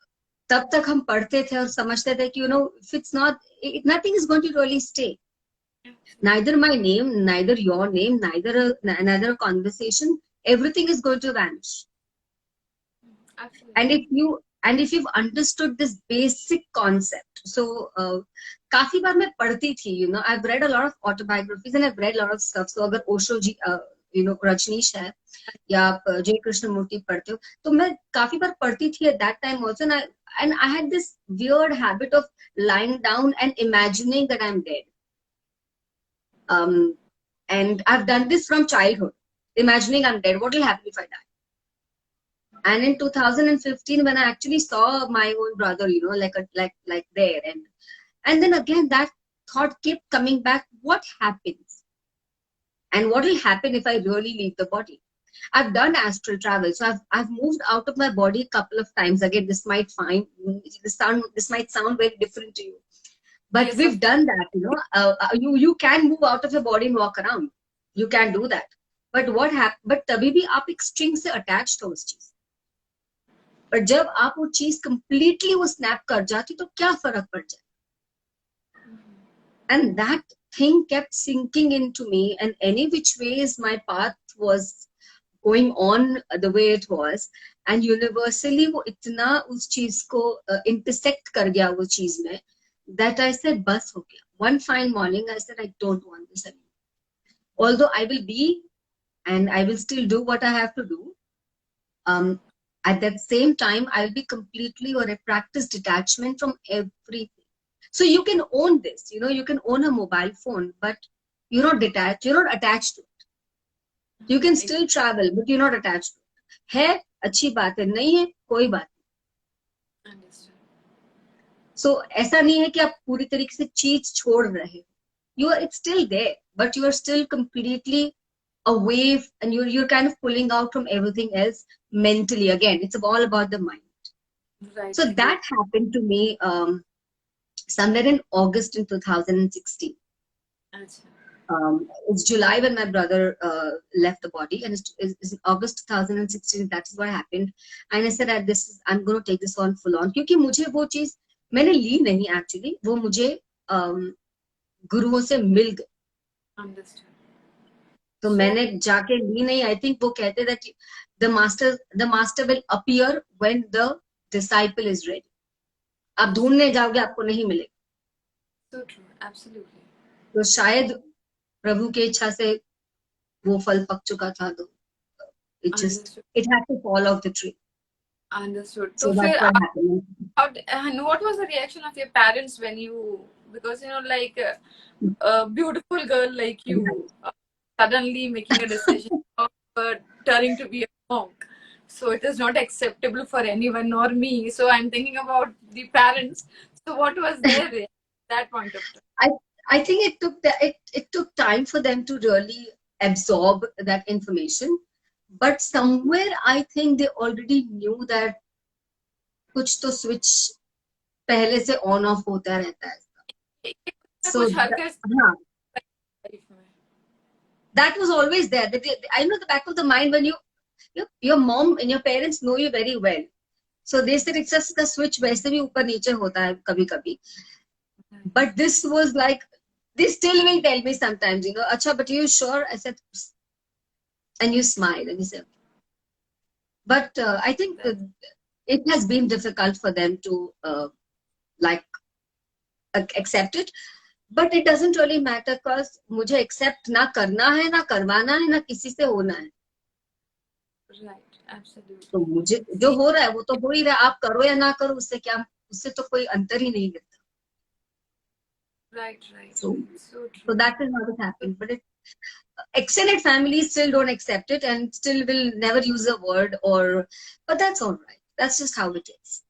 तब तक हम पढ़ते थे और समझते थे कि if it's not, nothing is going to really stay. Neither my name, neither your name, neither a conversation, everything is going to vanish. Absolutely. And if you've understood this basic concept, so काफी बार मैं पढ़ती थी, I've read a lot of autobiographies and I've read a lot of stuff. So अगर ओशो जी, रजनीश है या आप जय कृष्णमूर्ति पढ़ते हो, तो मैं काफी बार पढ़ती थी at that time also, and I had this weird habit of lying down and imagining that I'm dead. And I've done this from childhood, imagining I'm dead. What will happen if I die? And in 2015, when I actually saw my own brother, like there, and then again that thought kept coming back: what happens? And what will happen if I really leave the body? I've done astral travel, so I've moved out of my body a couple of times. Again, this might sound very different to you, but yes, we've done that. You can move out of your body and walk around. You can do that. But what happened? But तभी भी आप एक string से attached हो उस चीज. पर जब आप वो चीज completely वो snap कर जाती, तो क्या फर्क पड़ जाए? And that thing kept sinking into me, and any which ways my path was going on the way it was, and universally वो इतना उस चीज को intersect कर गया वो चीज में, that I said बस हो गया. One fine morning I said I don't want this anymore. Although I will be and I will still do what I have to do, at that same time I'll be completely, or a practice detachment from everything. So you can own this, you can own a mobile phone, but you're not detached, you're not attached to it. You can still travel, but you're not attached to it. है अच्छी बात है, नहीं है कोई बात नहीं. So ऐसा नहीं है कि आप पूरी तरीके से चीज छोड़ रहे हो. It's still there, but you are still completely away, and you're kind of pulling out from everything else mentally. Again, it's all about the mind. Right. So that happened to me somewhere in August in 2016. It's July when my brother left the body, and it's August 2016. That's what happened. And I said, I'm going to take this on full on, क्योंकि मुझे वो चीज मैंने ली नहीं actually, वो मुझे गुरुओं से मिल गई. Understood. तो मैंने जाके ली नहीं. I think वो कहते that the master will appear when the disciple is ready. आप ढूंढने जाओगे, आपको नहीं मिलेगा. So true, absolutely. तो शायद प्रभु की इच्छा से वो फल पक चुका था, तो it had to fall off the tree. Understood. So that's what happened. And what was the reaction of your parents when you, because like a beautiful girl like you, suddenly making a decision of turning to be a monk? So it is not acceptable for anyone, nor me. So I'm thinking about the parents. So what was their reaction at that point of time? I think it took time for them to really absorb that information. But somewhere I think they already knew that कुछ तो switch पहले से on off होता रहता है. So that was always there. I know the back of the mind when your mom and your parents know you very well. So they said it's just the switch वैसे भी ऊपर नीचे होता है कभी-कभी. But this was like, they still will tell me sometimes, Acha, but you sure? I said, and you smile and you say, but I think it has been difficult for them to accept it. but it doesn't really matter because मुझे accept ना करना है, ना करवाना है, ना किसी से होना है. Right, absolutely. तो मुझे जो हो रहा है वो तो हो ही रहा है. आप करो या ना करो, उससे क्या, उससे तो कोई अंतर ही नहीं गिरता. Right, right, So, right. So so true. that is how it happens. But extended families still don't accept it and still will never use a word, or, but that's all right. That's just how it is.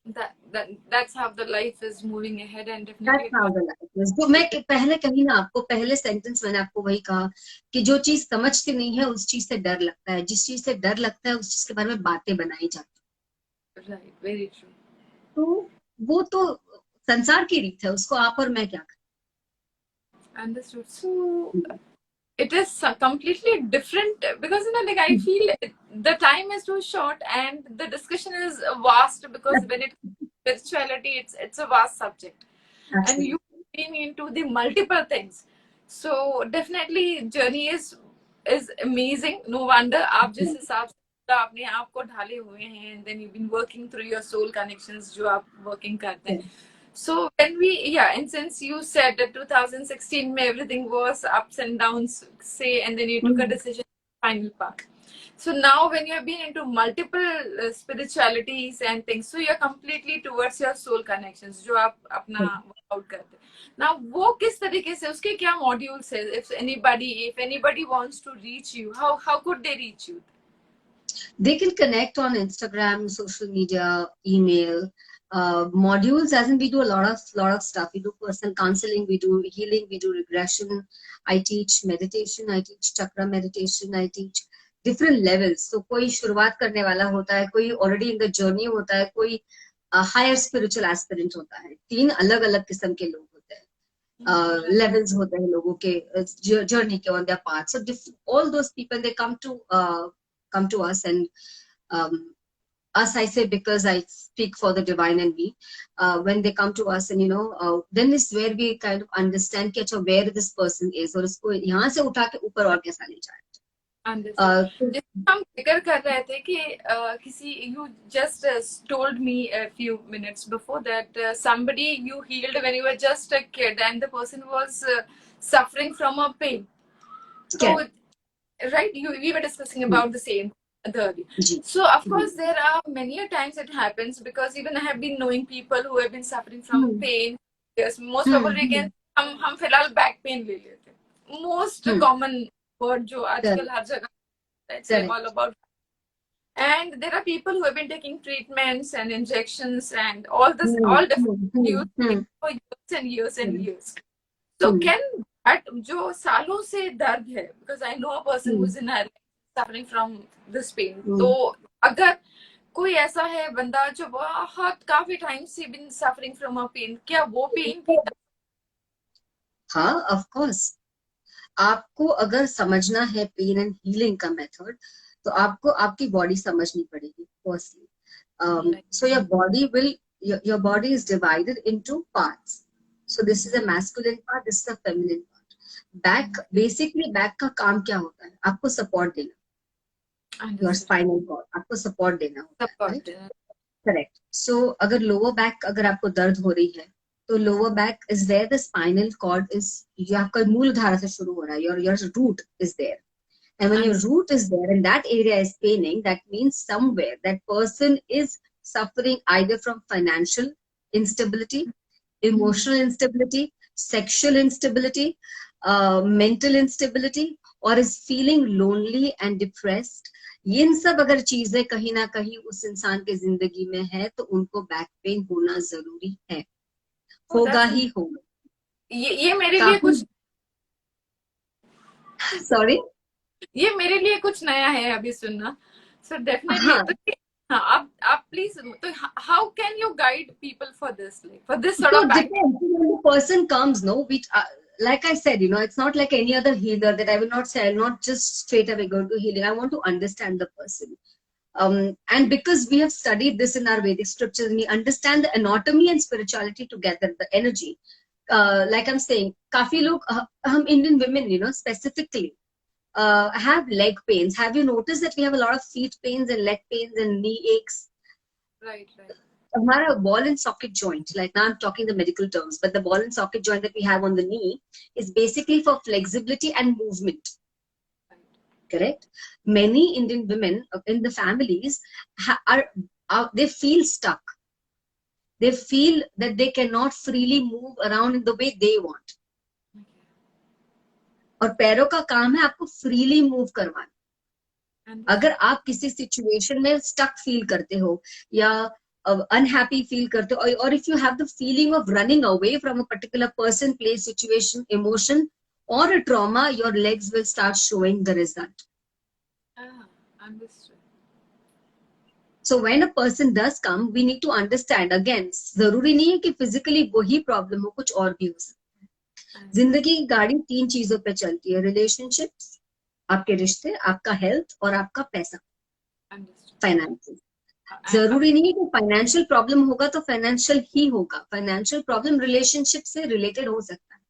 That's how the life is moving ahead, and That's definitely how the life is. जो मैं पहले कही ना आपको, पहले sentence मैंने आपको वही कहा कि जो चीज समझती नहीं है उस चीज से डर लगता है, जिस चीज से डर लगता है उस चीज के बारे में बातें बनाई जाती it. Right, very true. है. तो वो तो संसार की रीत है, उसको आप और मैं क्या करें. Understood. So it is completely different because like I feel the time is too short and the discussion is vast, because when it's spirituality, it's a vast subject, and you been into the multiple things. So definitely journey is amazing. No wonder आप जिस हिसाब से आपने आप को ढाले हुए हैं, and then you've been working through your soul connections जो आप working करते हैं. So when and since you said that 2016 everything was ups and downs, say, and then you took a decision, final part. So now when you have been into multiple spiritualities and things, so you're completely towards your soul connections, जो आप अपना workout करते. Now वो किस तरीके से, उसके क्या modules है? If anybody wants to reach you, how could they reach you? They can connect on Instagram, social media, email. Modules, as in we do a lot of stuff. We do personal counseling, we do healing, we do regression. I teach meditation, I teach chakra meditation, I teach different levels. So कोई शुरुआत करने वाला होता है, कोई already in the journey होता है, कोई higher spiritual aspirant होता है. 3 अलग-अलग किस्म के लोग होते हैं. Levels होते हैं लोगों के journey के on their path. So all those people, they come to us, and us, I say because I speak for the divine and me, when they come to us, and then is where we kind of understand where this person is, और इसको यहाँ से उठा के ऊपर और कैसा ले जाए. हम जिक्र कर रहे थे कि किसी, you just told me a few minutes before that somebody you healed when you were just a kid and the person was suffering from a pain. So right, we were discussing about the same the earlier. So of course there are many times it happens, because even I have been knowing people who have been suffering from pain. Yes, most probably again हम फिलहाल back pain ले लेते हैं. Most common word जो आजकल हर जगह, it's all about. And there are people who have been taking treatments and injections and all this, all different use for years and years and years. So can that जो सालों से दर्द है, because I know a person who's in a suffering from this pain. तो अगर कोई ऐसा है बंदा जो बहुत काफी टाइम से been suffering from a pain, क्या वो pain भी? हाँ, of course. आपको अगर समझना है पेन एंड हीलिंग का मेथड, तो आपको आपकी बॉडी समझनी पड़ेगी firstly. So your body is divided into parts. So this is a masculine part, this is a feminine part. Basically back का काम क्या होता है? आपको support देना. Your spinal cord, आपको support देना होता है, right? Correct. So अगर lower back अगर आपको दर्द हो रही है, तो lower back is where the spinal cord is. ये आपका मूलधारा से शुरू हो रहा है. Your root is there. And when your root is there and that area is paining, that means somewhere that person is suffering either from financial instability, emotional instability, sexual instability, mental instability, or is feeling lonely and depressed. इन सब अगर चीजें कहीं ना कहीं उस इंसान के जिंदगी में है, तो उनको बैक पेन होना जरूरी है. होगा ही होगा. ये मेरे लिए कुछ, सॉरी, ये मेरे लिए कुछ नया है अभी सुनना. So definitely. आप please, तो how can you guide people for this, like for this sort of back? When the person comes, no, like I said, it's not like any other healer that I will not say, I'll not just straight away go to healing. I want to understand the person. And because we have studied this in our Vedic scriptures, and we understand the anatomy and spirituality together, the energy. Like I'm saying, काफी लोग, हम Indian women, specifically, have leg pains. Have you noticed that we have a lot of feet pains and leg pains and knee aches? Right. हमारा ball and socket joint, like now I'm talking the medical terms, but the ball and socket joint that we have on the knee is basically for flexibility and movement. Correct? Many Indian women in the families are they feel stuck. They feel that they cannot freely move around in the way they want. और पैरों का काम है आपको freely move करवाना. अगर आप किसी सिचुएशन में स्टक फील करते हो या अनहैप्पी फील करते हो, और if you have the feeling of running away from a particular person, place, situation, emotion और a trauma, your legs will start showing the result. So when a person does come, we need to understand again, जरूरी नहीं है कि physically वही problem हो, कुछ और भी हो सकता है. जिंदगी की गाड़ी 3 चीजों पे चलती है, रिलेशनशिप्स, आपके रिश्ते, आपका हेल्थ और आपका पैसा, फाइनेंशियल. जरूरी नहीं है कि फाइनेंशियल प्रॉब्लम होगा तो फाइनेंशियल ही होगा. फाइनेंशियल प्रॉब्लम रिलेशनशिप से रिलेटेड हो सकता है.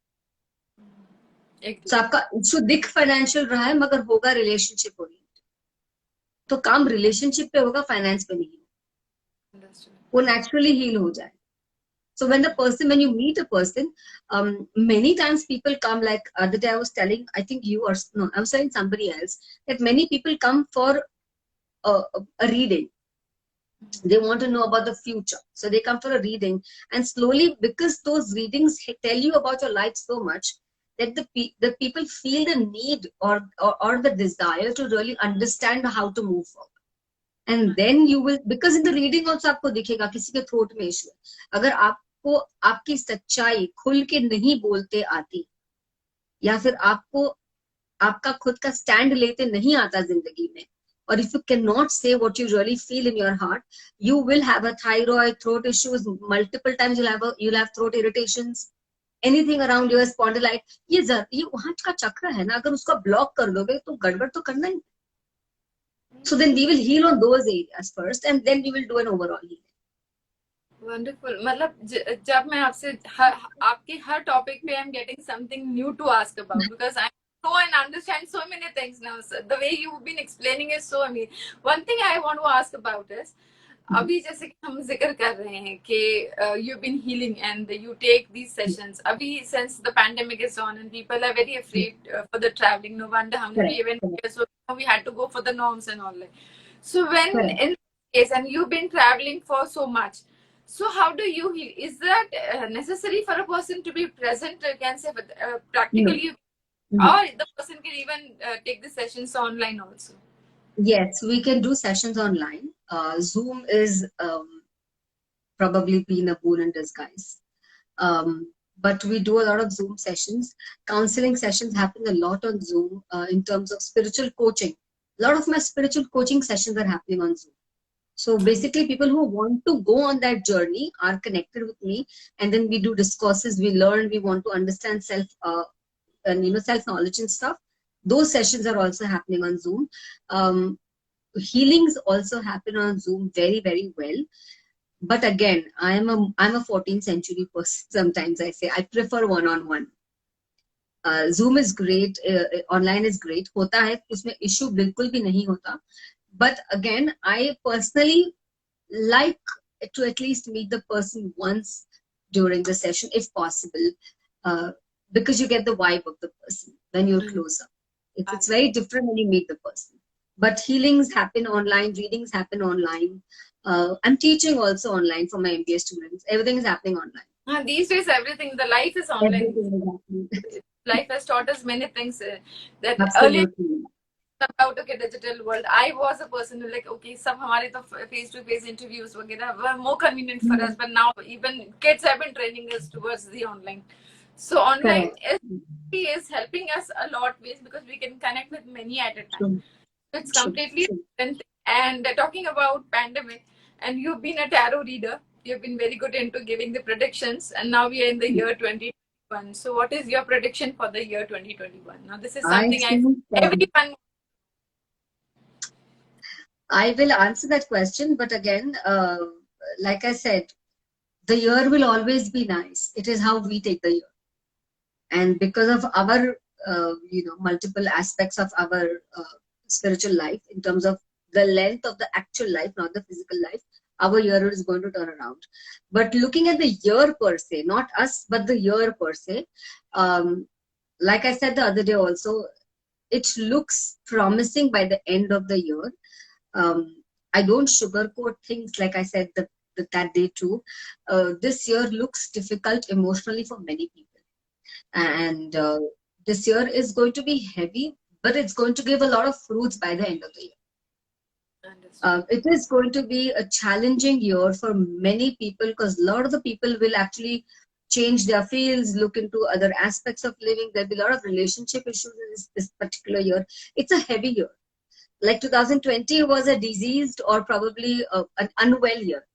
तो आपका इशू दिख फाइनेंशियल रहा है मगर होगा रिलेशनशिप ओरिएंटेड, तो काम रिलेशनशिप पे होगा, फाइनेंस पे नहीं. वो नेचुरली हील हो जाए. So when you meet a person, many times people come, like the day I was telling, I think you or no, I was telling somebody else that many people come for a reading. They want to know about the future, so they come for a reading, and slowly, because those readings tell you about your life so much that the people feel the need or the desire to really understand how to move forward. And then you will, because in the reading also आपको दिखेगा किसी के throat में issue है. अगर आपको आपकी सच्चाई खुल के नहीं बोलते आती, या फिर आपको आपका खुद का स्टैंड लेते नहीं आता जिंदगी में, or if you cannot say what you really feel in your heart, you will have a thyroid, throat issues, multiple times you'll have throat irritations, anything around your spondylitis. ये वहां का चक्र है ना, अगर उसको ब्लॉक कर दोगे तो गड़बड़ तो करना ही. So then we will heal on those areas first, and then we will do an overall healing. Wonderful. मतलब जब मैं आपसे आपके हर टॉपिक पे I'm getting something new to ask about, because I know and understand so many things now. So the way you've been explaining is so amazing. One thing I want to ask about is, अभी जैसे कि हम जिक्र कर रहे हैं कि you've been healing and you take these sessions. अभी since the pandemic is on and people are very afraid for the traveling, no wonder हमने भी event, so we had to go for the norms and all that. So when in case, and you've been traveling for so much, so how do you heal? Is that necessary for a person to be present, can say, practically, or the person can even take the sessions online also? Yes, we can do sessions online. Zoom is probably been a boon in disguise. But we do a lot of Zoom sessions. Counseling sessions happen a lot on Zoom in terms of spiritual coaching. A lot of my spiritual coaching sessions are happening on Zoom. So basically, people who want to go on that journey are connected with me, and then we do discourses, we learn, we want to understand self, and self-knowledge and stuff. Those sessions are also happening on Zoom. Healings also happen on Zoom very, very well. But again, I'm a 14th century person. Sometimes I say I prefer one-on-one. Zoom is great, online is great. होता है, उसमें issue बिल्कुल भी नहीं होता. But again, I personally like to at least meet the person once during the session, if possible, because you get the vibe of the person when you're closer. It's very different when you meet the person. But healings happen online, readings happen online. I'm teaching also online for my MBA students. Everything is happening online. These days, everything, the life is online. Life has taught us many things that earlier about digital world. I was a person who like, okay, सब हमारे तो face-to-face interviews वगैरह were more convenient for us, but now even kids have been training us towards the online. So online is helping us a lot ways because we can connect with many at a time. It's completely different. And talking about pandemic, and you've been a tarot reader, you've been very good into giving the predictions, and now we are in the year 2021. So what is your prediction for the year 2021? Now this is something everyone. I will answer that question, but again, like I said, the year will always be nice. It is how we take the year. And because of our, multiple aspects of our spiritual life, in terms of the length of the actual life, not the physical life, our year is going to turn around. But looking at the year per se, not us, but the year per se, like I said the other day also, it looks promising by the end of the year. I don't sugarcoat things, like I said that day too. This year looks difficult emotionally for many people. And this year is going to be heavy, but it's going to give a lot of fruits by the end of the year. It is going to be a challenging year for many people because a lot of the people will actually change their fields, look into other aspects of living. There'll be a lot of relationship issues in this particular year. It's a heavy year. Like 2020 was a diseased or probably an unwell year.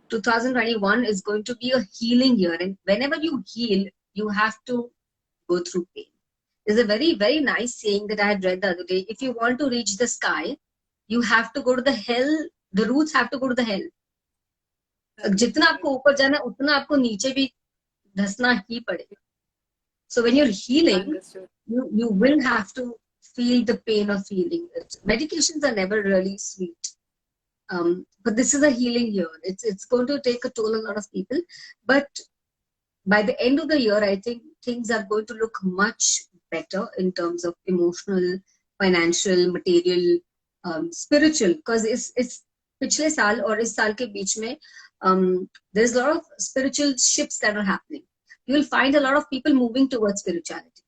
2021 is going to be a healing year. And whenever you heal, you have to go through pain. There's a very, very nice saying that I had read the other day. If you want to reach the sky, you have to go to the hell. The roots have to go to the hell. जितना आपको ऊपर जाना उतना आपको नीचे भी धंसना ही पड़ेगा. So when you're healing, you will have to feel the pain of healing. Medications are never really sweet. But this is a healing year. It's going to take a toll on a lot of people. But by the end of the year, I think things are going to look much better in terms of emotional, financial, material, spiritual. Because it's पिछले साल और इस साल के बीच में there's a lot of spiritual shifts that are happening. You will find a lot of people moving towards spirituality.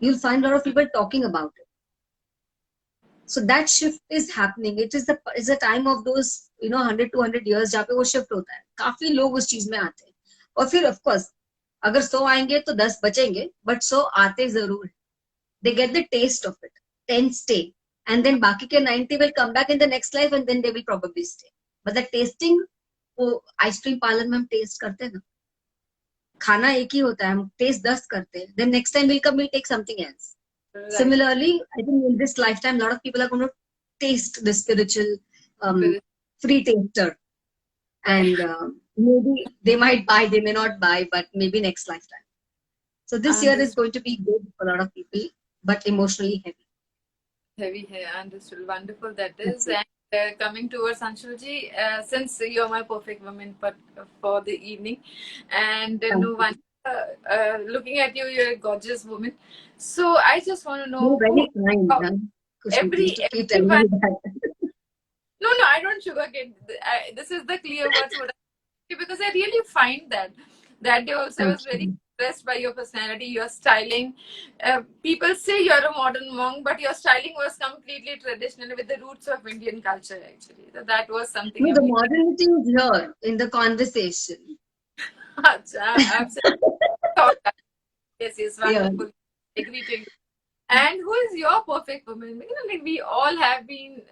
You'll find a lot of people talking about it. So that shift is happening. It is the time of those 100 200 years जहाँ पे वो shift होता है. काफी लोग उस चीज में आते हैं. और फिर of course अगर 100 आएंगे तो 10 बचेंगे, but 100 आते जरूर. They get the taste of it. 10 stay. And then बाकी के 90 will come back in the next life and then they will probably stay. But the tasting, वो आइसक्रीम पार्लर में हम टेस्ट करते हैं ना, खाना एक ही होता है, हम टेस्ट 10 करते हैं. Then next time we'll take something else. Right. Similarly, I think in this lifetime, a lot of people are going to taste the spiritual free taster. And maybe they might buy, they may not buy, but maybe next lifetime. So this year is going to be good for a lot of people, but emotionally heavy. Heavy, understood. Wonderful that is. And coming towards Anshulji, since you're my perfect woman for the evening, and no one looking at you, you're a gorgeous woman. So I just want to know. You're very kind. Everyone. No, I don't sugarcoat. This is the clear words what I, because I really find that day also I was very impressed by your personality, your styling. People say you're a modern monk, but your styling was completely traditional with the roots of Indian culture actually. So that was something. No, the modernity is here in the conversation. Absolutely. Yes, wonderful. Yeah. Agree to you. And who is your perfect woman? Like we all have been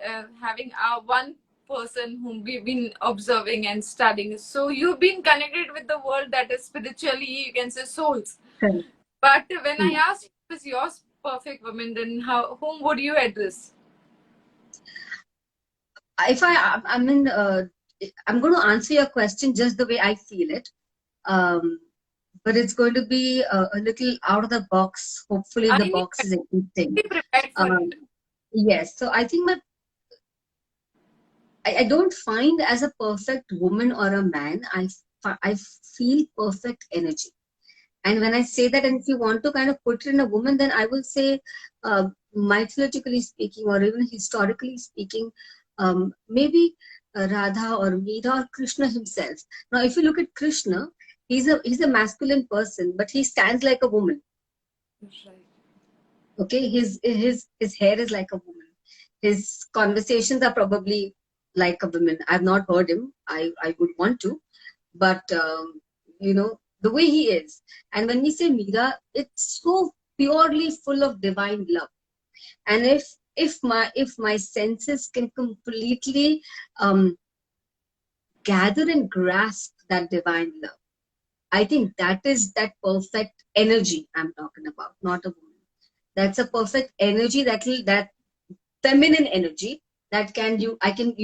having our one person whom we've been observing and studying. So you've been connected with the world that is spiritually, you can say, souls. Okay. But when I asked you who is your perfect woman, then whom would you address? If I'm going to answer your question just the way I feel it. But it's going to be a little out of the box. Hopefully the box is existing. Yes. So I think that I don't find as a perfect woman or a man, I feel perfect energy. And when I say that, and if you want to kind of put it in a woman, then I will say, mythologically speaking, or even historically speaking, maybe Radha or Meera or Krishna himself. Now, if you look at Krishna, he's a masculine person, but he stands like a woman. Right. Okay, his hair is like a woman. His conversations are probably like a woman. I've not heard him. I would want to, but the way he is. And when we say Meera, it's so purely full of divine love. And if my senses can completely gather and grasp that divine love, I think that is that perfect energy I'm talking about, not a woman. That's a perfect energy, that feminine energy that I can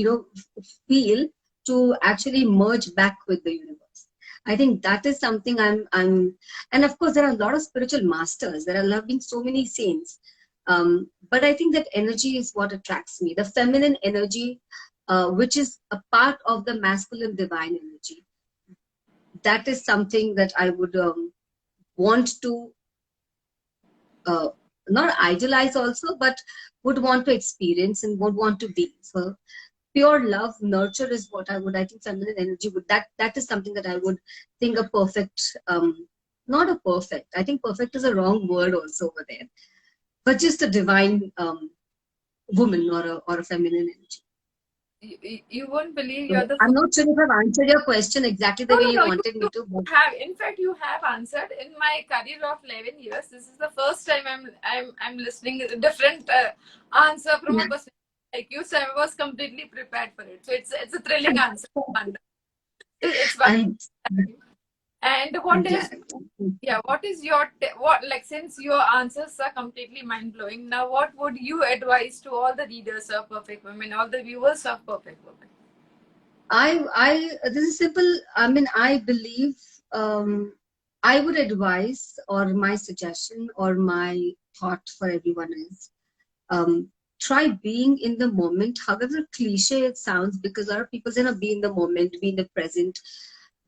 feel to actually merge back with the universe. I think that is something and of course there are a lot of spiritual masters. There have been so many saints. But I think that energy is what attracts me. The feminine energy which is a part of the masculine divine energy. That is something that I would want to not idolize also, but would want to experience and would want to be. So pure love, nurture is what I think feminine energy would, that is something that I would think a perfect, not a perfect, I think perfect is a wrong word also over there, but just a divine woman or a feminine energy. You won't believe So you're the I'm not sure if I've answered your question exactly the way you wanted me to. But have, in fact, you have answered. In my career of 11 years, this is the first time I'm listening a different answer from a person like you. So I was completely prepared for it. So it's a thrilling answer. It's I'm, and I'm what is, glad. yeah, what is your what, like, since your answers are completely mind blowing, now what would you advise to all the readers of Perfect Women, all the viewers of Perfect Women? This is simple. I mean, I believe I would advise, or my suggestion, or my thought for everyone is try being in the moment, however cliche it sounds, because a lot of people say, no, be in the moment, be in the present.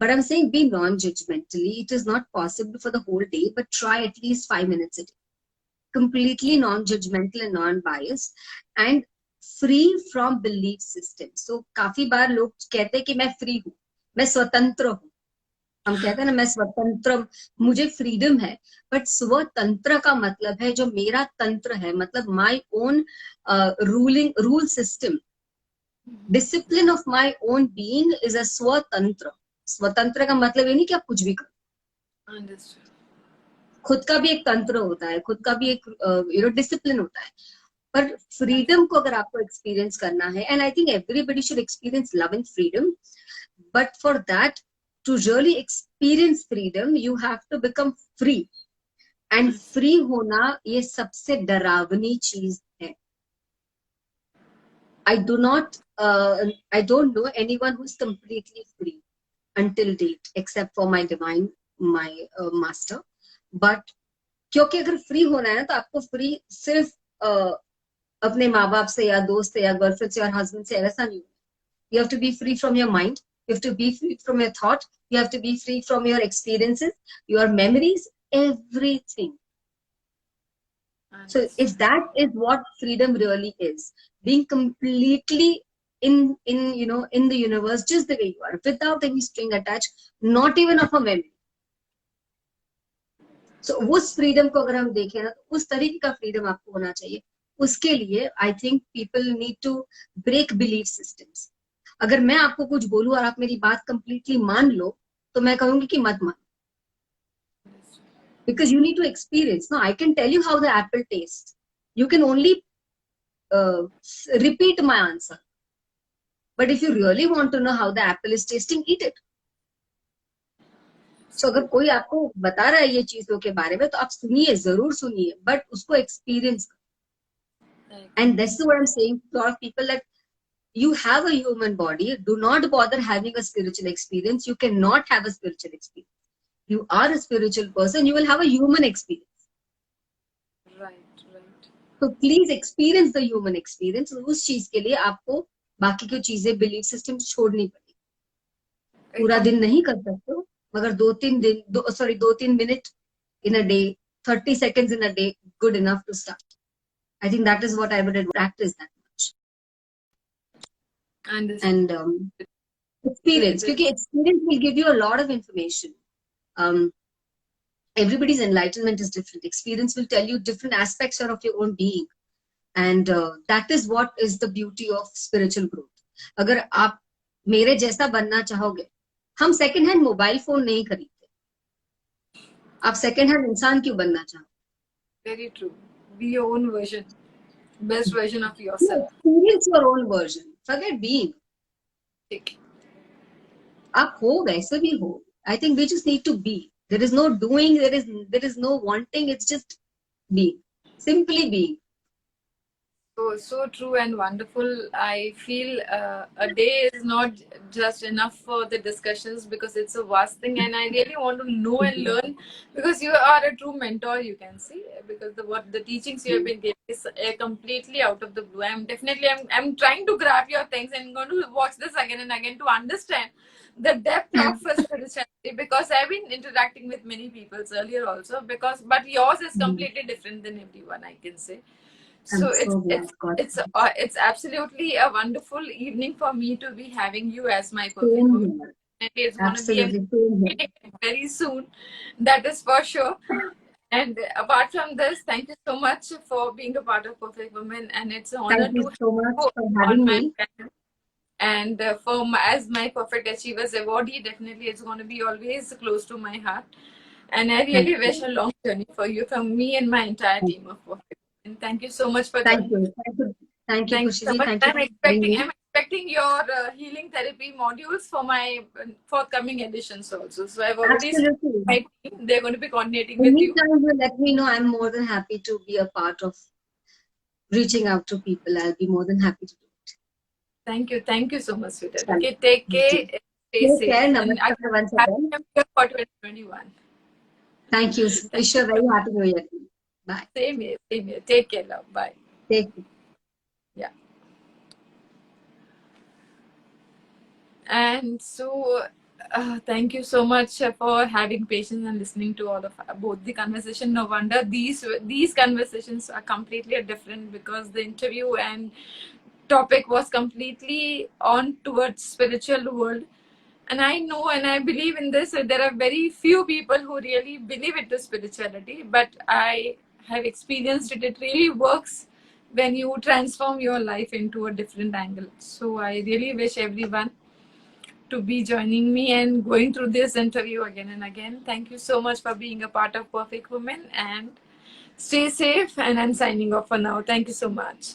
But I'm saying be non-judgmentally. It is not possible for the whole day, but try at least 5 minutes a day. Completely non-judgmental and non-biased. And free from belief system. So काफी बार लोग कहते हैं कि मैं free हूँ, मैं स्वतंत्र हूँ. हम कहते हैं ना, मैं स्वतंत्र, मुझे फ्रीडम है. बट स्वतंत्र का मतलब है जो मेरा तंत्र है, मतलब my own rule system, discipline of my own being is a स्वतंत्र. स्वतंत्र का मतलब ये नहीं कि आप कुछ भी करो. खुद का भी एक तंत्र होता है, खुद का भी एक डिसिप्लिन होता है. पर फ्रीडम को अगर आपको एक्सपीरियंस करना है, and I think everybody should experience love and freedom, but for that to really experience freedom you have to become free. And free होना ये सबसे डरावनी चीज है. I don't know anyone who's completely free until date, except for my divine, my master. But क्योंकि अगर free होना है ना, तो आपको फ्री सिर्फ अपने माँ बाप से या दोस्त से या गर्लफ्रेंड से या हस्बैंड से ऐसा नहीं. You have to be free from your mind. You have to be free from your thought. You have to be free from your experiences, your memories, everything. So if that is what freedom really is, being completely in the universe just the way you are, without any string attached, not even of a memory. So उस freedom को अगर हम देखें ना, तो उस तरीके का freedom आपको होना चाहिए. उसके लिए I think people need to break belief systems. अगर मैं आपको कुछ बोलूं और आप मेरी बात completely मान लो, तो मैं कहूंगी कि मत मान. Because you need to experience. No, I can tell you how the apple tastes. You can only repeat my answer. But if you really want to know how the apple is tasting, eat it. So अगर कोई आपको बता रहा है ये चीजों के बारे में, तो आप सुनिए, जरूर सुनिए, but उसको experience. And that's what I'm saying to a lot of people, that you have a human body. Do not bother having a spiritual experience. You cannot have a spiritual experience. You are a spiritual person. You will have a human experience. Right. So please experience the human experience. उस चीज के लिए आपको बाकी की चीजें, belief system छोड़नी पड़ेगी. पूरा दिन नहीं कर सकते हो, मगर 2-3 minutes in a day, 30 seconds in a day, good enough to start. I think that is what I would practice that much. And experience, because experience will give you a lot of information. Everybody's enlightenment is different. Experience will tell you different aspects of your own being. And that is what is the beauty of spiritual growth. अगर आप मेरे जैसा बनना चाहोगे, हम second hand mobile phone नहीं खरीदते. आप सेकंड हैंड इंसान क्यों बनना चाहोगे? Very true. Be your own version. Best version of yourself. Experience your own version. Forget being. आप हो वैसे भी हो. I think we just need to be. There is no doing. There is no wanting. It's just being. Simply being. so true and wonderful. I feel a day is not just enough for the discussions because it's a vast thing, and I really want to know and learn because you are a true mentor. You can see because what the teachings you have been giving is completely out of the blue. I'm trying to grab your things and going to watch this again and again to understand the depth of spirituality because I've been interacting with many people earlier also but yours is completely different than everyone, I can say. I'm So so glad, God. it's absolutely a wonderful evening for me to be having you as my perfect Same woman. here. And it's going to be a Absolutely same here. meeting very soon. That is for sure. And apart from this, thank you so much for being a part of Perfect Woman. And it's an honor Thank you to so much have for you on having my me. channel. And as my Perfect Achievers awardee, definitely it's going to be always close to my heart. And I Thank really wish you. a long journey for you from me and my entire Thank team of Perfect. And thank you so much for thank joining. you. Thank you. Thank you, Thank you Khushi so ji. much. Thank you for having me. I'm expecting your healing therapy modules for my forthcoming editions also. So I've already started Absolutely. my team. They're going to be coordinating with you. Anytime you let me know, I'm more than happy to be a part of reaching out to people. I'll be more than happy to do it. Thank you so much, sweetheart. Chalo. Okay, take care, stay Take care. safe, and I Namaskar once am again. here for 2021. Thank you. Thank Wish you you a so very much. happy New Year. Bye. Same here, same here. Take care, love. Bye. Take care. Yeah. And so, thank you so much for having patience and listening to all of both the conversation. No wonder these conversations are completely different because the interview and topic was completely on towards spiritual world. And I know and I believe in this. There are very few people who really believe into spirituality, but I have experienced it. It really works when you transform your life into a different angle. So I really wish everyone to be joining me and going through this interview again and again. Thank you so much for being a part of Perfect Woman and stay safe. And I'm signing off for now. Thank you so much.